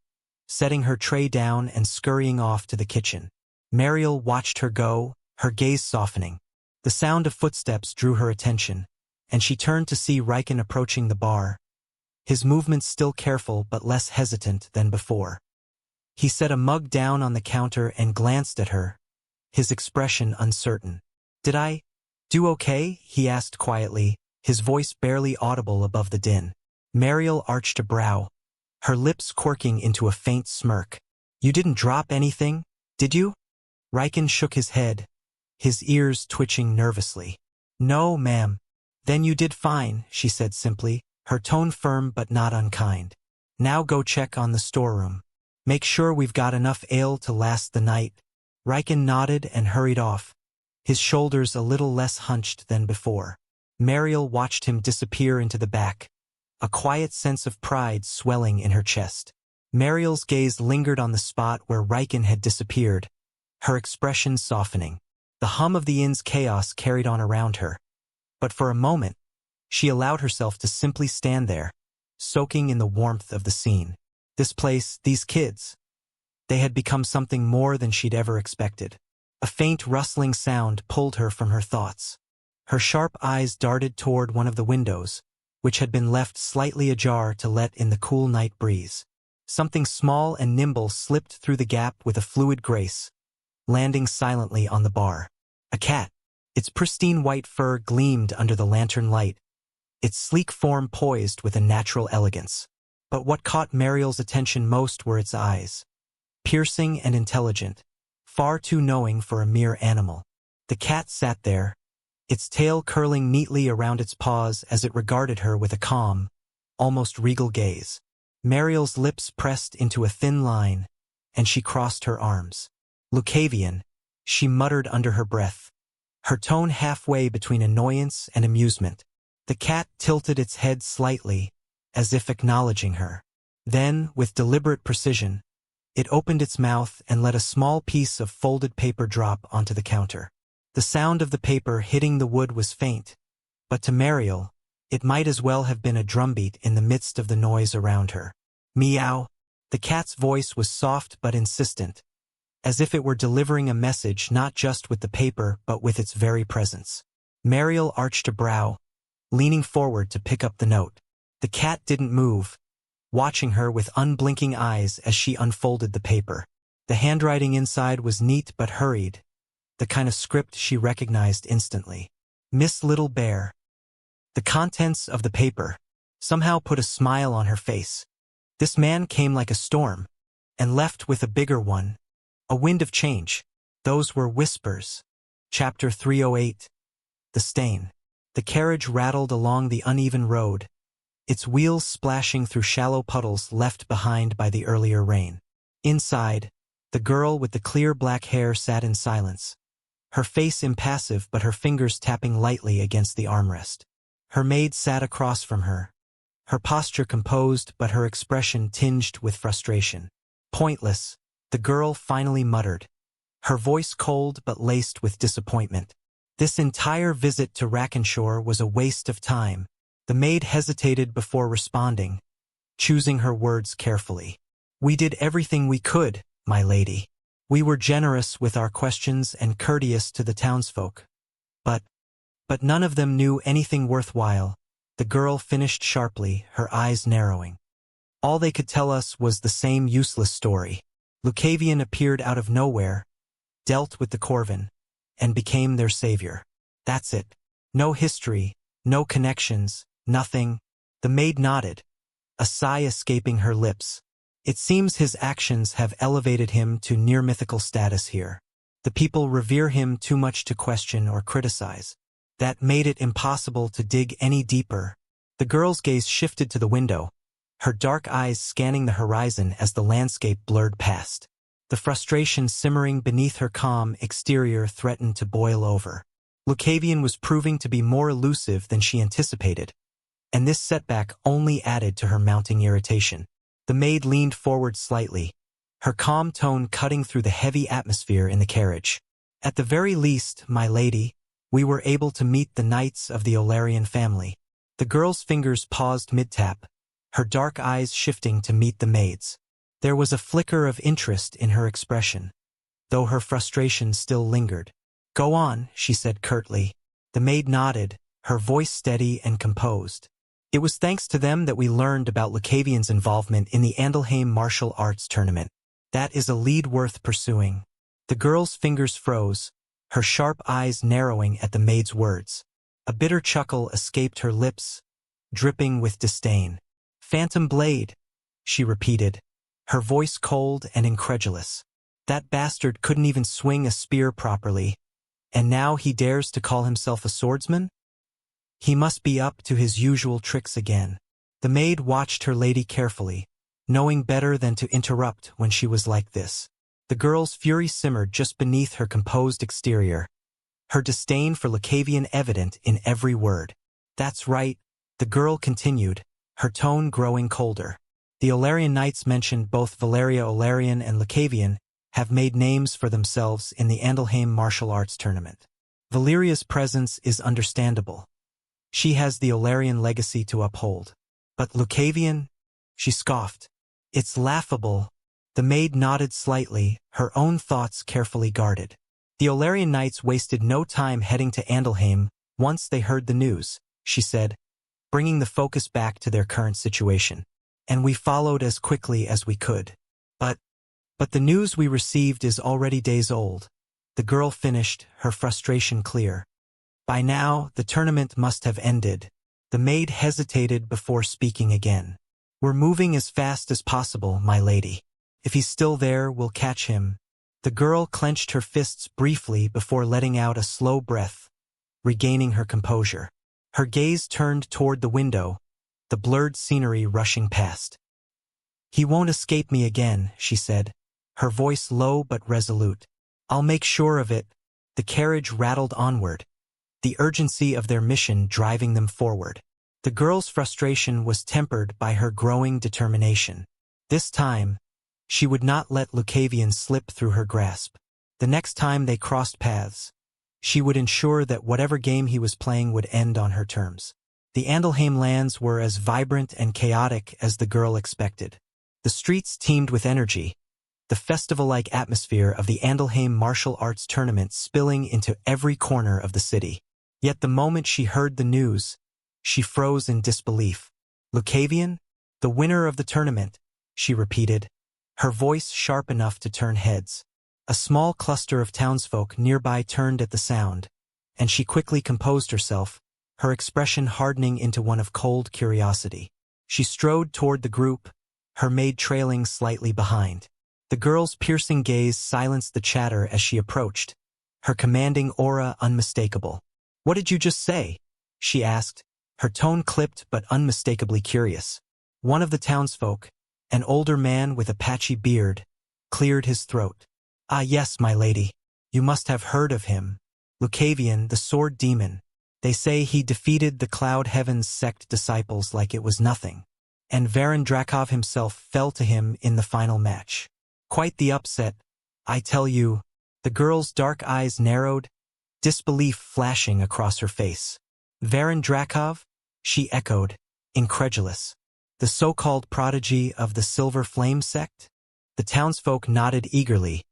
setting her tray down and scurrying off to the kitchen. Mariel watched her go, her gaze softening. The sound of footsteps drew her attention, and she turned to see Riken approaching the bar, his movements still careful but less hesitant than before. He set a mug down on the counter and glanced at her, his expression uncertain. "Did I do okay?" he asked quietly, his voice barely audible above the din. Mariel arched a brow, her lips quirking into a faint smirk. "You didn't drop anything, did you?" Riken shook his head, his ears twitching nervously. "No, ma'am." "Then you did fine," she said simply, her tone firm but not unkind. "Now go check on the storeroom." Make sure we've got enough ale to last the night." Riken nodded and hurried off, his shoulders a little less hunched than before. Mariel watched him disappear into the back, a quiet sense of pride swelling in her chest. Mariel's gaze lingered on the spot where Riken had disappeared, her expression softening. The hum of the inn's chaos carried on around her, but for a moment, she allowed herself to simply stand there, soaking in the warmth of the scene. This place, these kids, they had become something more than she'd ever expected. A faint rustling sound pulled her from her thoughts. Her sharp eyes darted toward one of the windows, which had been left slightly ajar to let in the cool night breeze. Something small and nimble slipped through the gap with a fluid grace, landing silently on the bar. A cat. Its pristine white fur gleamed under the lantern light, its sleek form poised with a natural elegance. But what caught Mariel's attention most were its eyes. Piercing and intelligent, far too knowing for a mere animal. The cat sat there, its tail curling neatly around its paws as it regarded her with a calm, almost regal gaze. Mariel's lips pressed into a thin line, and she crossed her arms. "Lucavion," she muttered under her breath, her tone halfway between annoyance and amusement. The cat tilted its head slightly, as if acknowledging her. Then, with deliberate precision, it opened its mouth and let a small piece of folded paper drop onto the counter. The sound of the paper hitting the wood was faint, but to Mariel, it might as well have been a drumbeat in the midst of the noise around her. "Meow." The cat's voice was soft but insistent, as if it were delivering a message not just with the paper but with its very presence. Mariel arched a brow, leaning forward to pick up the note. The cat didn't move, watching her with unblinking eyes as she unfolded the paper. The handwriting inside was neat but hurried, the kind of script she recognized instantly. "Miss Little Bear." The contents of the paper somehow put a smile on her face. This man came like a storm, and left with a bigger one, a wind of change. Those were whispers. Chapter 308. The Stain. The carriage rattled along the uneven road, its wheels splashing through shallow puddles left behind by the earlier rain. Inside, the girl with the clear black hair sat in silence, her face impassive but her fingers tapping lightly against the armrest. Her maid sat across from her, her posture composed but her expression tinged with frustration. "Pointless," the girl finally muttered, her voice cold but laced with disappointment. This entire visit to Rackenshaw was a waste of time. The maid hesitated before responding, choosing her words carefully. "We did everything we could, my lady. We were generous with our questions and courteous to the townsfolk. But none of them knew anything worthwhile," the girl finished sharply, her eyes narrowing. "All they could tell us was the same useless story. Lucavion appeared out of nowhere, dealt with the Corvin, and became their savior. That's it. No history, no connections, nothing." The maid nodded, a sigh escaping her lips. "It seems his actions have elevated him to near-mythical status here. The people revere him too much to question or criticize. That made it impossible to dig any deeper." The girl's gaze shifted to the window, her dark eyes scanning the horizon as the landscape blurred past. The frustration simmering beneath her calm exterior threatened to boil over. Lucavion was proving to be more elusive than she anticipated, and this setback only added to her mounting irritation. The maid leaned forward slightly, her calm tone cutting through the heavy atmosphere in the carriage. "At the very least, my lady, we were able to meet the knights of the Olarian family." The girl's fingers paused mid-tap, her dark eyes shifting to meet the maid's. There was a flicker of interest in her expression, though her frustration still lingered. "Go on," she said curtly. The maid nodded, her voice steady and composed. "It was thanks to them that we learned about Lucavion's involvement in the Andelheim martial arts tournament. That is a lead worth pursuing." The girl's fingers froze, her sharp eyes narrowing at the maid's words. A bitter chuckle escaped her lips, dripping with disdain. "Phantom Blade," she repeated, her voice cold and incredulous. "That bastard couldn't even swing a spear properly, and now he dares to call himself a swordsman? He must be up to his usual tricks again." The maid watched her lady carefully, knowing better than to interrupt when she was like this. The girl's fury simmered just beneath her composed exterior, her disdain for Lucavion evident in every word. "That's right," the girl continued, her tone growing colder. "The Olarian Knights mentioned both Valeria Olarian and Lucavion have made names for themselves in the Andalheim martial arts tournament. Valeria's presence is understandable. She has the Olarian legacy to uphold. But Lucavion?" She scoffed. "It's laughable." The maid nodded slightly, her own thoughts carefully guarded. "The Olarian Knights wasted no time heading to Andalheim once they heard the news," she said, bringing the focus back to their current situation. "And we followed as quickly as we could. But the news we received is already days old." The girl finished, her frustration clear. "By now, the tournament must have ended." The maid hesitated before speaking again. "We're moving as fast as possible, my lady. If he's still there, we'll catch him." The girl clenched her fists briefly before letting out a slow breath, regaining her composure. Her gaze turned toward the window, the blurred scenery rushing past. "He won't escape me again," she said, her voice low but resolute. "I'll make sure of it." The carriage rattled onward, the urgency of their mission driving them forward. The girl's frustration was tempered by her growing determination. This time, she would not let Lucavion slip through her grasp. The next time they crossed paths, she would ensure that whatever game he was playing would end on her terms. The Andalheim lands were as vibrant and chaotic as the girl expected. The streets teemed with energy, the festival-like atmosphere of the Andalheim martial arts tournament spilling into every corner of the city. Yet the moment she heard the news, she froze in disbelief. "Lucavion? The winner of the tournament," she repeated, her voice sharp enough to turn heads. A small cluster of townsfolk nearby turned at the sound, and she quickly composed herself, her expression hardening into one of cold curiosity. She strode toward the group, her maid trailing slightly behind. The girl's piercing gaze silenced the chatter as she approached, her commanding aura unmistakable. "What did you just say?" she asked, her tone clipped but unmistakably curious. One of the townsfolk, an older man with a patchy beard, cleared his throat. "Ah yes, my lady. You must have heard of him. Lucavion, the sword demon. They say he defeated the Cloud Heavens sect disciples like it was nothing. And Varin Drakov himself fell to him in the final match. Quite the upset, I tell you." The girl's dark eyes narrowed, disbelief flashing across her face. "Varin Drakov?" she echoed, incredulous. "The so-called prodigy of the Silver Flame sect?" The townsfolk nodded eagerly,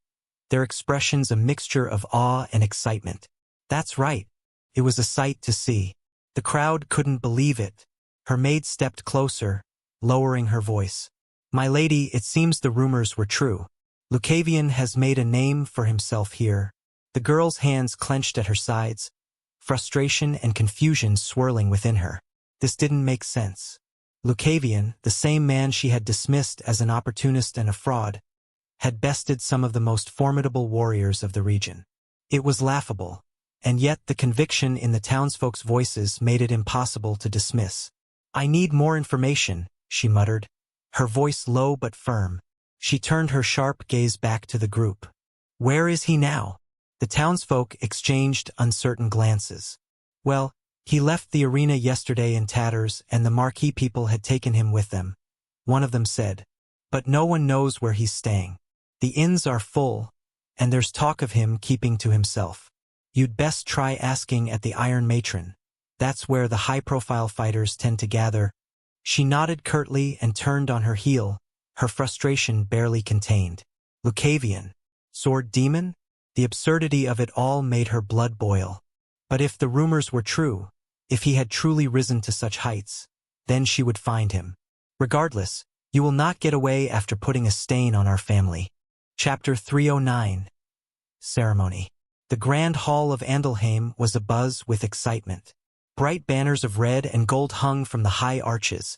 their expressions a mixture of awe and excitement. "That's right. It was a sight to see." The crowd couldn't believe it. Her maid stepped closer, lowering her voice. "My lady, it seems the rumors were true. Lucavion has made a name for himself here." The girl's hands clenched at her sides, frustration and confusion swirling within her. This didn't make sense. Lucavion, the same man she had dismissed as an opportunist and a fraud, had bested some of the most formidable warriors of the region. It was laughable, and yet the conviction in the townsfolk's voices made it impossible to dismiss. "I need more information," she muttered, her voice low but firm. She turned her sharp gaze back to the group. "Where is he now?" The townsfolk exchanged uncertain glances. "Well, he left the arena yesterday in tatters and the marquee people had taken him with them," one of them said. "But no one knows where he's staying. The inns are full, and there's talk of him keeping to himself. You'd best try asking at the Iron Matron. That's where the high-profile fighters tend to gather." She nodded curtly and turned on her heel, her frustration barely contained. Lucavion? Sword demon? The absurdity of it all made her blood boil. But if the rumors were true, if he had truly risen to such heights, then she would find him. Regardless, you will not get away after putting a stain on our family. Chapter 309. Ceremony. The Grand Hall of Andalheim was abuzz with excitement. Bright banners of red and gold hung from the high arches,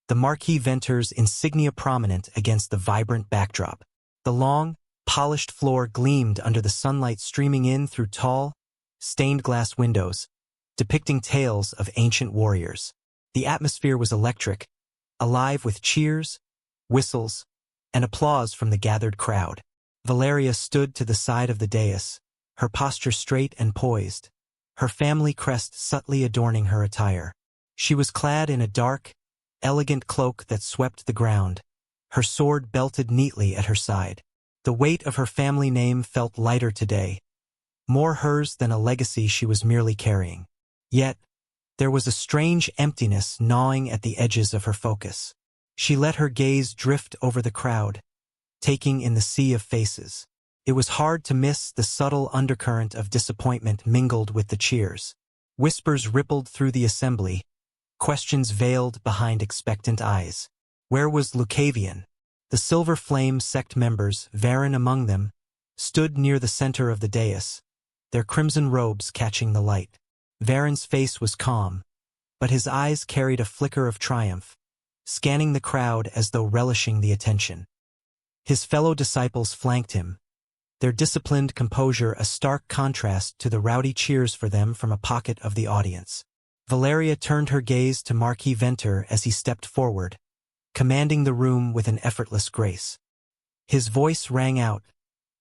the Marquis Venter's insignia prominent against the vibrant backdrop. The long, polished floor gleamed under the sunlight streaming in through tall, stained-glass windows, depicting tales of ancient warriors. The atmosphere was electric, alive with cheers, whistles, and applause from the gathered crowd. Valeria stood to the side of the dais, her posture straight and poised, her family crest subtly adorning her attire. She was clad in a dark, elegant cloak that swept the ground, her sword belted neatly at her side. The weight of her family name felt lighter today, more hers than a legacy she was merely carrying. Yet, there was a strange emptiness gnawing at the edges of her focus. She let her gaze drift over the crowd, taking in the sea of faces. It was hard to miss the subtle undercurrent of disappointment mingled with the cheers. Whispers rippled through the assembly, questions veiled behind expectant eyes. Where was Lucavion? The Silver Flame sect members, Varen among them, stood near the center of the dais, their crimson robes catching the light. Varen's face was calm, but his eyes carried a flicker of triumph, scanning the crowd as though relishing the attention. His fellow disciples flanked him, their disciplined composure a stark contrast to the rowdy cheers for them from a pocket of the audience. Valeria turned her gaze to Marquis Venter as he stepped forward, commanding the room with an effortless grace. His voice rang out,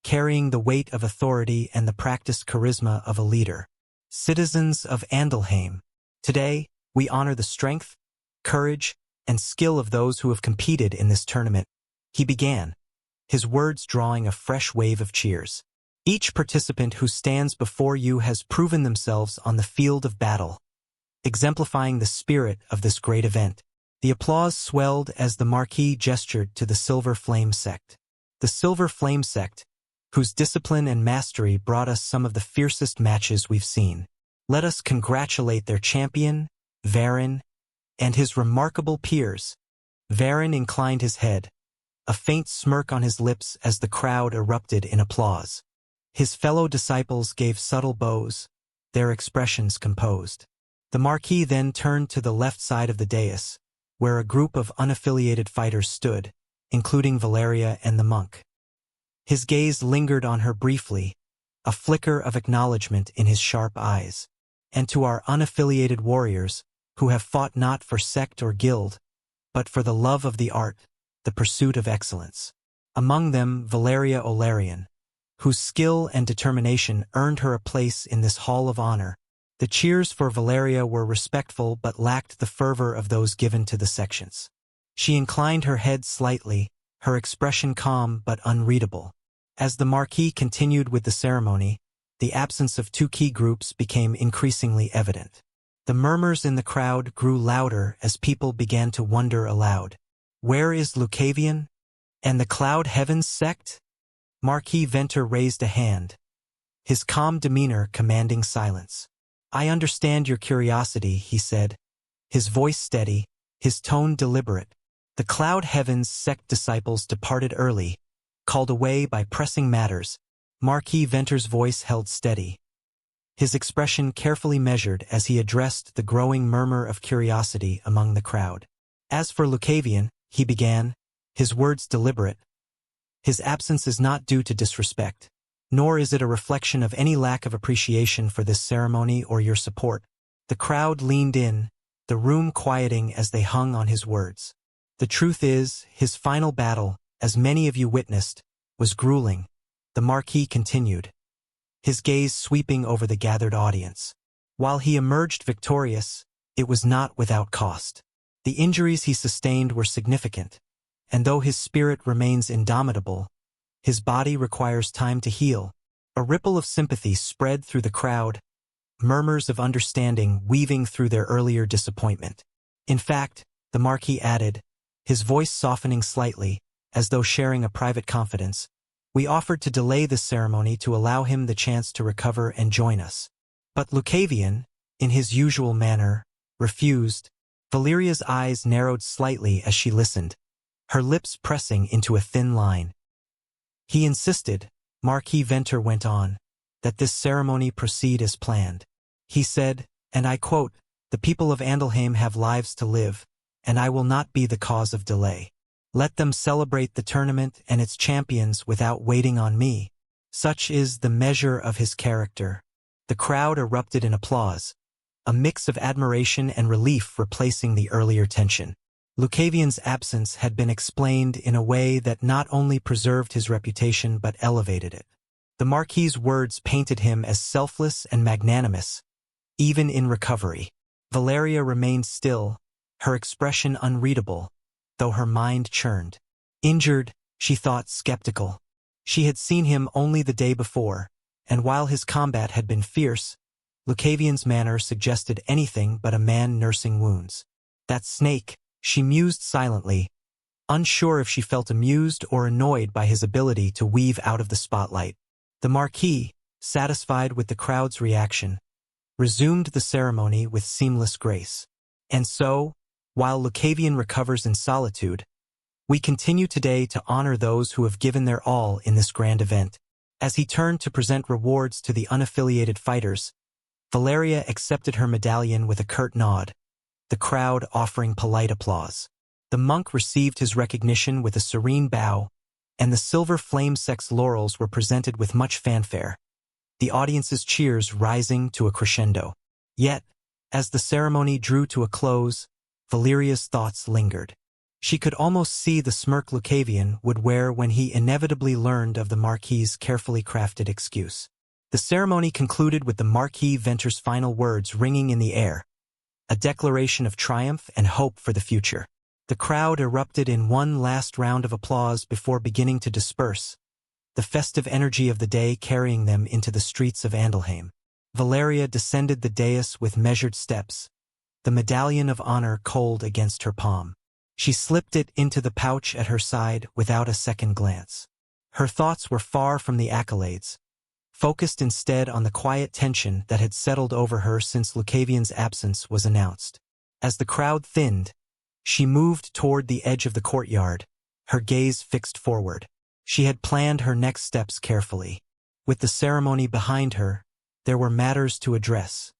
carrying the weight of authority and the practiced charisma of a leader. Citizens of Andalheim, today we honor the strength, courage, and skill of those who have competed in this tournament. He began, his words drawing a fresh wave of cheers. Each participant who stands before you has proven themselves on the field of battle, exemplifying the spirit of this great event. The applause swelled as the Marquis gestured to the Silver Flame sect. The Silver Flame sect, whose discipline and mastery brought us some of the fiercest matches we've seen. Let us congratulate their champion, Varen, and his remarkable peers. Varen inclined his head, a faint smirk on his lips as the crowd erupted in applause. His fellow disciples gave subtle bows, their expressions composed. The Marquis then turned to the left side of the dais, where a group of unaffiliated fighters stood, including Valeria and the monk. His gaze lingered on her briefly, a flicker of acknowledgement in his sharp eyes. And to our unaffiliated warriors, who have fought not for sect or guild, but for the love of the art, the pursuit of excellence. Among them, Valeria Olarian, whose skill and determination earned her a place in this hall of honor. The cheers for Valeria were respectful but lacked the fervor of those given to the sections. She inclined her head slightly, her expression calm but unreadable. As the Marquis continued with the ceremony, the absence of two key groups became increasingly evident. The murmurs in the crowd grew louder as people began to wonder aloud. Where is Lucavion? And the Cloud Heavens sect? Marquis Venter raised a hand, his calm demeanor commanding silence. I understand your curiosity, he said, his voice steady, his tone deliberate. The Cloud Heavens sect disciples departed early, called away by pressing matters. Marquis Venter's voice held steady, his expression carefully measured as he addressed the growing murmur of curiosity among the crowd. As for Lucavion, he began, his words deliberate, his absence is not due to disrespect, nor is it a reflection of any lack of appreciation for this ceremony or your support. The crowd leaned in, the room quieting as they hung on his words. The truth is, his final battle, as many of you witnessed, was grueling. The Marquis continued, his gaze sweeping over the gathered audience. While he emerged victorious, it was not without cost. The injuries he sustained were significant, and though his spirit remains indomitable, his body requires time to heal. A ripple of sympathy spread through the crowd, murmurs of understanding weaving through their earlier disappointment. In fact, the Marquis added, his voice softening slightly, as though sharing a private confidence, we offered to delay this ceremony to allow him the chance to recover and join us. But Lucavion, in his usual manner, refused. Valeria's eyes narrowed slightly as she listened, her lips pressing into a thin line. He insisted, Marquis Venter went on, that this ceremony proceed as planned. He said, and I quote, the people of Andalheim have lives to live, and I will not be the cause of delay. Let them celebrate the tournament and its champions without waiting on me. Such is the measure of his character. The crowd erupted in applause, a mix of admiration and relief replacing the earlier tension. Lucavion's absence had been explained in a way that not only preserved his reputation but elevated it. The Marquis's words painted him as selfless and magnanimous, even in recovery. Valeria remained still, her expression unreadable, though her mind churned. Injured, she thought, skeptical. She had seen him only the day before, and while his combat had been fierce, Lucavion's manner suggested anything but a man nursing wounds. That snake, she mused silently, unsure if she felt amused or annoyed by his ability to weave out of the spotlight. The Marquis, satisfied with the crowd's reaction, resumed the ceremony with seamless grace. And so, while Lucavion recovers in solitude, we continue today to honor those who have given their all in this grand event. As he turned to present rewards to the unaffiliated fighters, Valeria accepted her medallion with a curt nod, the crowd offering polite applause. The monk received his recognition with a serene bow, and the silver flame-sex laurels were presented with much fanfare, the audience's cheers rising to a crescendo. Yet, as the ceremony drew to a close, Valeria's thoughts lingered. She could almost see the smirk Lucavion would wear when he inevitably learned of the Marquis's carefully crafted excuse. The ceremony concluded with the Marquis Venter's final words ringing in the air, a declaration of triumph and hope for the future. The crowd erupted in one last round of applause before beginning to disperse, the festive energy of the day carrying them into the streets of Andelheim. Valeria descended the dais with measured steps, the medallion of honor cold against her palm. She slipped it into the pouch at her side without a second glance. Her thoughts were far from the accolades, focused instead on the quiet tension that had settled over her since Lucavion's absence was announced. As the crowd thinned, she moved toward the edge of the courtyard, her gaze fixed forward. She had planned her next steps carefully. With the ceremony behind her, there were matters to address,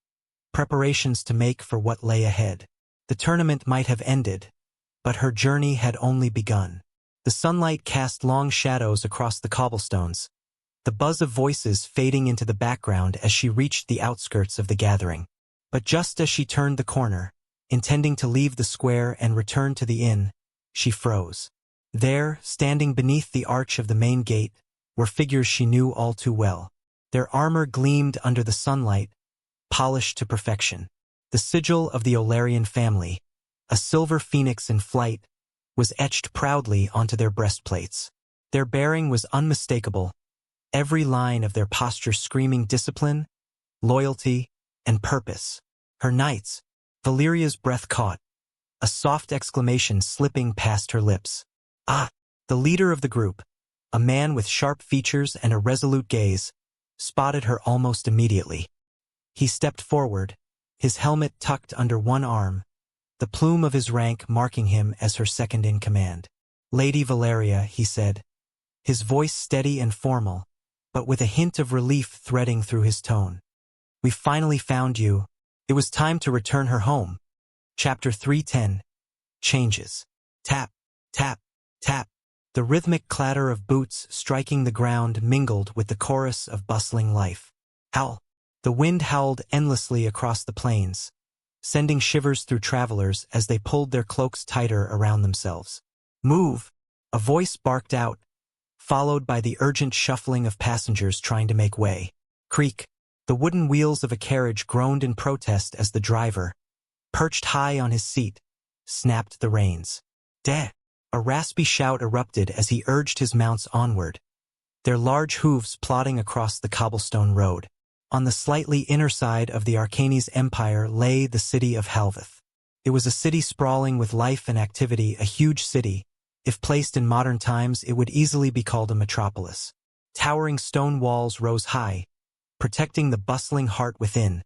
preparations to make for what lay ahead. The tournament might have ended, but her journey had only begun. The sunlight cast long shadows across the cobblestones, the buzz of voices fading into the background as she reached the outskirts of the gathering. But just as she turned the corner, intending to leave the square and return to the inn, she froze. There, standing beneath the arch of the main gate, were figures she knew all too well. Their armor gleamed under the sunlight, polished to perfection. The sigil of the Olarian family, a silver phoenix in flight, was etched proudly onto their breastplates. Their bearing was unmistakable, every line of their posture screaming discipline, loyalty, and purpose. Her knights, Valeria's breath caught, a soft exclamation slipping past her lips. Ah! The leader of the group, a man with sharp features and a resolute gaze, spotted her almost immediately. He stepped forward, his helmet tucked under one arm, the plume of his rank marking him as her second in command. "Lady Valeria," he said, his voice steady and formal, but with a hint of relief threading through his tone. "We finally found you. It was time to return her home." Chapter 310. Changes. Tap, tap, tap. The rhythmic clatter of boots striking the ground mingled with the chorus of bustling life. Howl. The wind howled endlessly across the plains, sending shivers through travelers as they pulled their cloaks tighter around themselves. "Move!" A voice barked out, followed by the urgent shuffling of passengers trying to make way. Creak. The wooden wheels of a carriage groaned in protest as the driver, perched high on his seat, snapped the reins. "Deh!" A raspy shout erupted as he urged his mounts onward, their large hooves plodding across the cobblestone road. On the slightly inner side of the Arcanes Empire lay the city of Halveth. It was a city sprawling with life and activity, a huge city. If placed in modern times, it would easily be called a metropolis. Towering stone walls rose high, protecting the bustling heart within,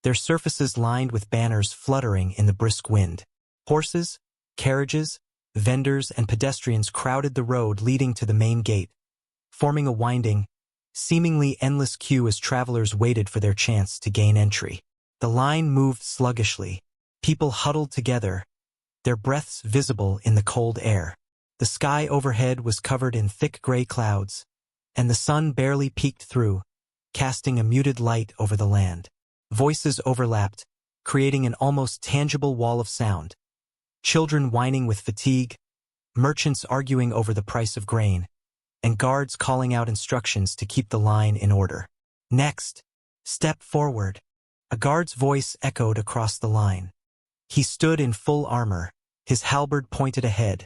their surfaces lined with banners fluttering in the brisk wind. Horses, carriages, vendors, and pedestrians crowded the road leading to the main gate, forming a winding, seemingly endless queue as travelers waited for their chance to gain entry. The line moved sluggishly, people huddled together, their breaths visible in the cold air. The sky overhead was covered in thick gray clouds, and the sun barely peeked through, casting a muted light over the land. Voices overlapped, creating an almost tangible wall of sound, children whining with fatigue, merchants arguing over the price of grain, and guards calling out instructions to keep the line in order. Next, step forward. A guard's voice echoed across the line. He stood in full armor, his halberd pointed ahead,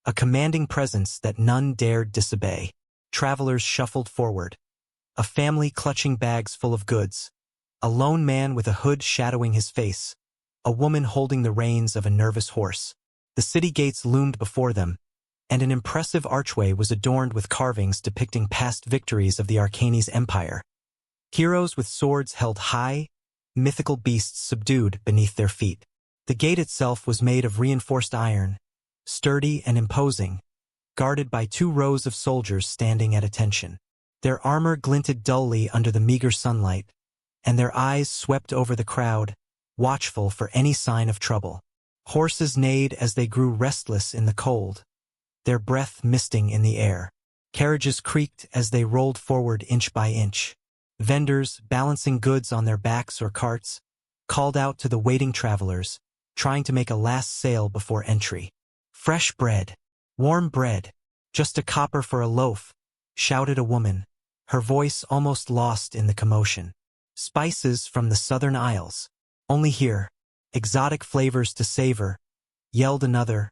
a commanding presence that none dared disobey. Travelers shuffled forward, a family clutching bags full of goods, a lone man with a hood shadowing his face, a woman holding the reins of a nervous horse. The city gates loomed before them, and an impressive archway was adorned with carvings depicting past victories of the Arcanes Empire. Heroes with swords held high, mythical beasts subdued beneath their feet. The gate itself was made of reinforced iron, sturdy and imposing, guarded by 2 rows of soldiers standing at attention. Their armor glinted dully under the meager sunlight, and their eyes swept over the crowd, watchful for any sign of trouble. Horses neighed as they grew restless in the cold, their breath misting in the air. Carriages creaked as they rolled forward inch by inch. Vendors, balancing goods on their backs or carts, called out to the waiting travelers, trying to make a last sale before entry. "Fresh bread, warm bread, just a copper for a loaf," shouted a woman, her voice almost lost in the commotion. "Spices from the southern isles, only here, exotic flavors to savor," yelled another,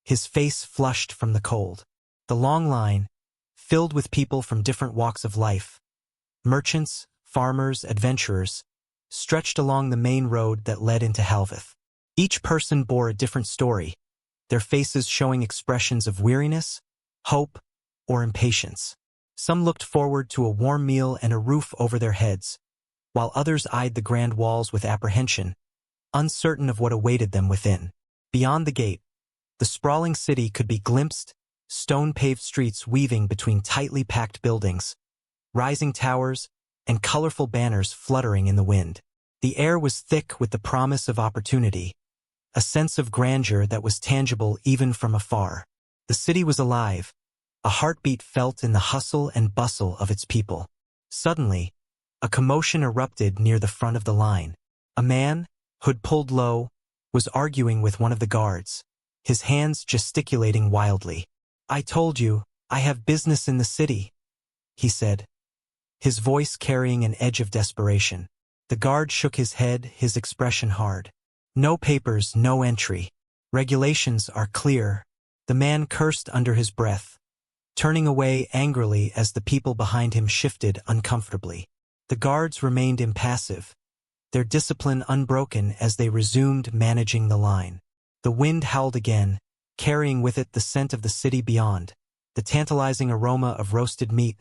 his face flushed from the cold. The long line, filled with people from different walks of life, merchants, farmers, adventurers, stretched along the main road that led into Helveth. Each person bore a different story, their faces showing expressions of weariness, hope, or impatience. Some looked forward to a warm meal and a roof over their heads, while others eyed the grand walls with apprehension, uncertain of what awaited them within. Beyond the gate, the sprawling city could be glimpsed, stone-paved streets weaving between tightly packed buildings, rising towers, and colorful banners fluttering in the wind. The air was thick with the promise of opportunity, a sense of grandeur that was tangible even from afar. The city was alive, a heartbeat felt in the hustle and bustle of its people. Suddenly, a commotion erupted near the front of the line. A man, hood pulled low, was arguing with one of the guards, his hands gesticulating wildly. "I told you, I have business in the city," he said, his voice carrying an edge of desperation. The guard shook his head, his expression hard. "No papers, no entry. Regulations are clear." The man cursed under his breath, turning away angrily as the people behind him shifted uncomfortably. The guards remained impassive, their discipline unbroken as they resumed managing the line. The wind howled again, carrying with it the scent of the city beyond, the tantalizing aroma of roasted meat,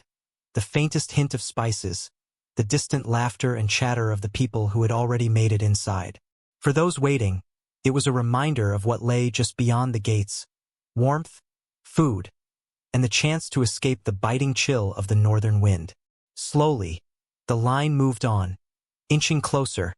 the faintest hint of spices, the distant laughter and chatter of the people who had already made it inside. For those waiting, it was a reminder of what lay just beyond the gates: warmth, food, and the chance to escape the biting chill of the northern wind. Slowly, the line moved on, inching closer,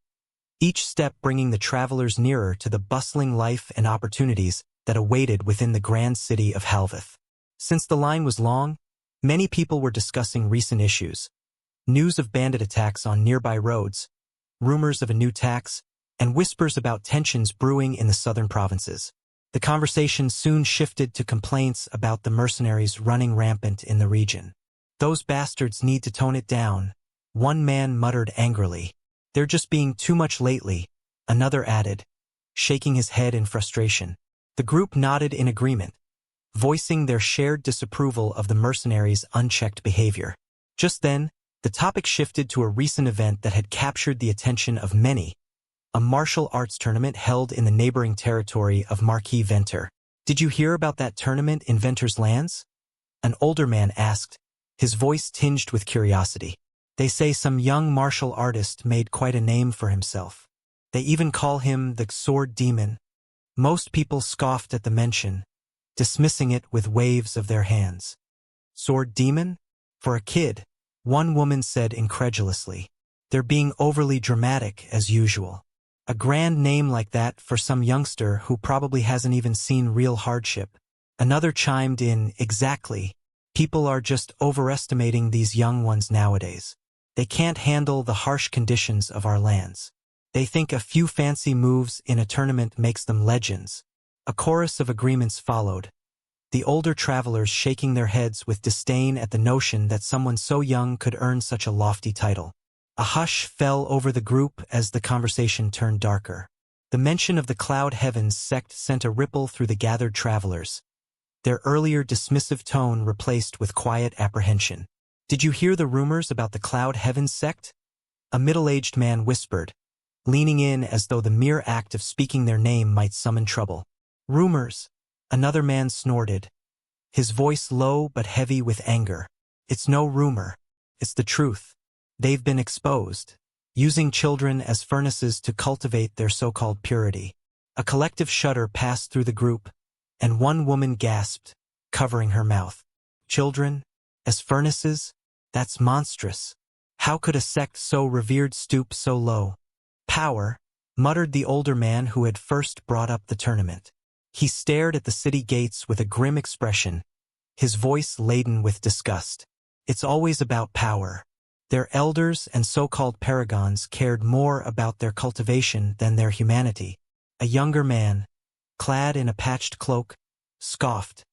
each step bringing the travelers nearer to the bustling life and opportunities that awaited within the grand city of Helveth. Since the line was long, many people were discussing recent issues: news of bandit attacks on nearby roads, rumors of a new tax, and whispers about tensions brewing in the southern provinces. The conversation soon shifted to complaints about the mercenaries running rampant in the region. "Those bastards need to tone it down," one man muttered angrily. "They're just being too much lately," another added, shaking his head in frustration. The group nodded in agreement, voicing their shared disapproval of the mercenaries' unchecked behavior. Just then, the topic shifted to a recent event that had captured the attention of many: a martial arts tournament held in the neighboring territory of Marquis Venter. "Did you hear about that tournament in Venter's lands?" an older man asked, his voice tinged with curiosity. "They say some young martial artist made quite a name for himself. They even call him the Sword Demon." Most people scoffed at the mention, dismissing it with waves of their hands. "Sword Demon? For a kid," one woman said incredulously. "They're being overly dramatic as usual. A grand name like that for some youngster who probably hasn't even seen real hardship." Another chimed in, "Exactly. People are just overestimating these young ones nowadays. They can't handle the harsh conditions of our lands. They think a few fancy moves in a tournament makes them legends." A chorus of agreements followed, the older travelers shaking their heads with disdain at the notion that someone so young could earn such a lofty title. A hush fell over the group as the conversation turned darker. The mention of the Cloud Heavens sect sent a ripple through the gathered travelers, their earlier dismissive tone replaced with quiet apprehension. "Did you hear the rumors about the Cloud Heavens sect?" A middle-aged man whispered, leaning in as though the mere act of speaking their name might summon trouble. "Rumors," another man snorted, his voice low but heavy with anger. "It's no rumor. It's the truth. They've been exposed, using children as furnaces to cultivate their so-called purity." A collective shudder passed through the group, and one woman gasped, covering her mouth. "Children? As furnaces? That's monstrous. How could a sect so revered stoop so low?" "Power," muttered the older man who had first brought up the tournament. He stared at the city gates with a grim expression, his voice laden with disgust. "It's always about power. Their elders and so-called paragons cared more about their cultivation than their humanity." A younger man, clad in a patched cloak, scoffed,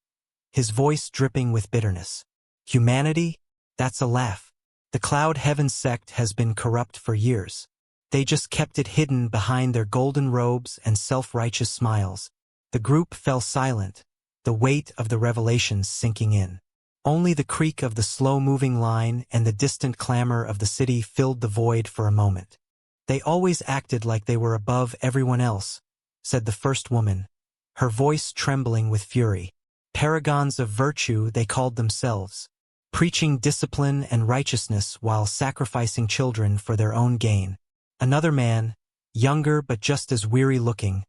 his voice dripping with bitterness. "Humanity? That's a laugh. The Cloud Heavens sect has been corrupt for years. They just kept it hidden behind their golden robes and self-righteous smiles." The group fell silent, the weight of the revelations sinking in. Only the creak of the slow-moving line and the distant clamor of the city filled the void for a moment. "They always acted like they were above everyone else," said the first woman, her voice trembling with fury. "Paragons of virtue they called themselves, preaching discipline and righteousness while sacrificing children for their own gain." Another man, younger but just as weary-looking,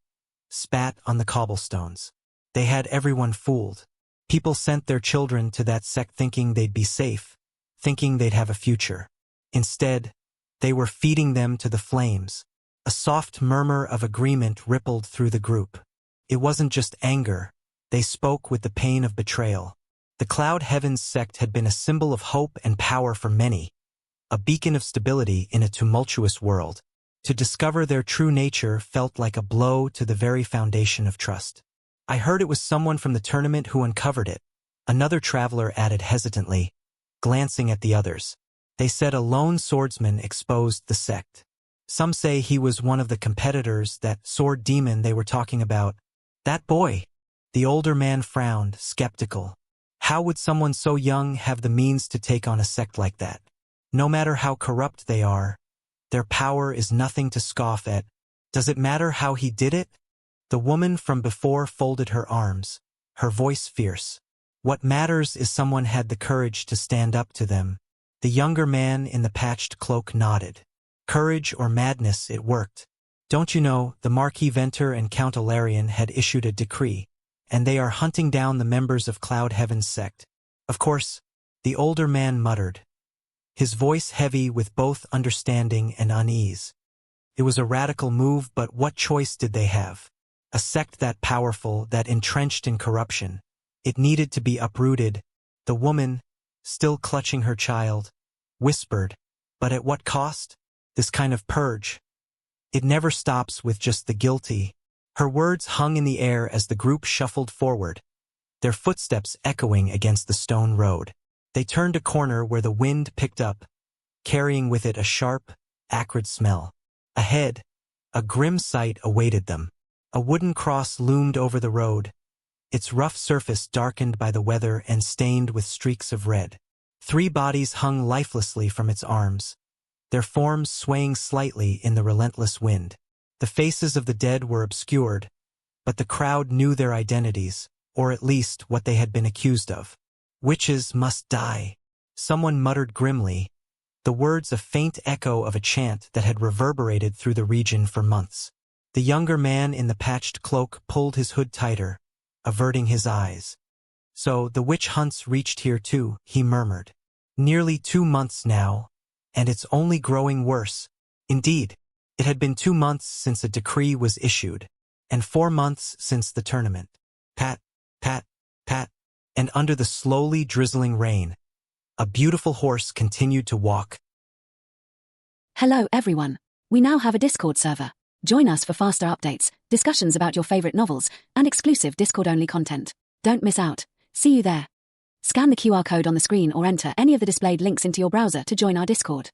spat on the cobblestones. "They had everyone fooled. People sent their children to that sect thinking they'd be safe, thinking they'd have a future. Instead, they were feeding them to the flames." A soft murmur of agreement rippled through the group. It wasn't just anger, they spoke with the pain of betrayal. The Cloud Heavens sect had been a symbol of hope and power for many, a beacon of stability in a tumultuous world. To discover their true nature felt like a blow to the very foundation of trust. "I heard it was someone from the tournament who uncovered it," another traveler added hesitantly, glancing at the others. "They said a lone swordsman exposed the sect. Some say he was one of the competitors, that sword demon they were talking about." "That boy!" The older man frowned, skeptical. How would someone so young have the means to take on a sect like that? No matter how corrupt they are, their power is nothing to scoff at. Does it matter how he did it? The woman from before folded her arms, her voice fierce. What matters is someone had the courage to stand up to them. The younger man in the patched cloak nodded. Courage or madness, it worked. "Don't you know, the Marquis Venter and Count Alarian had issued a decree, and they are hunting down the members of Cloud Heaven's sect." "Of course," the older man muttered, his voice heavy with both understanding and unease. It was a radical move, but what choice did they have? A sect that powerful, that entrenched in corruption. It needed to be uprooted. The woman, still clutching her child, whispered, "But at what cost? This kind of purge. It never stops with just the guilty." Her words hung in the air as the group shuffled forward, their footsteps echoing against the stone road. They turned a corner where the wind picked up, carrying with it a sharp, acrid smell. Ahead, a grim sight awaited them. A wooden cross loomed over the road, its rough surface darkened by the weather and stained with streaks of red. 3 bodies hung lifelessly from its arms, their forms swaying slightly in the relentless wind. The faces of the dead were obscured, but the crowd knew their identities, or at least what they had been accused of. "Witches must die," someone muttered grimly, the words a faint echo of a chant that had reverberated through the region for months. The younger man in the patched cloak pulled his hood tighter, averting his eyes. "So the witch hunts reached here too," he murmured. "Nearly 2 months now, and it's only growing worse." Indeed, it had been 2 months since a decree was issued, and 4 months since the tournament. Pat, pat, pat, and under the slowly drizzling rain, a beautiful horse continued to walk. Hello everyone. We now have a Discord server. Join us for faster updates, discussions about your favorite novels, and exclusive Discord-only content. Don't miss out. See you there. Scan the QR code on the screen or enter any of the displayed links into your browser to join our Discord.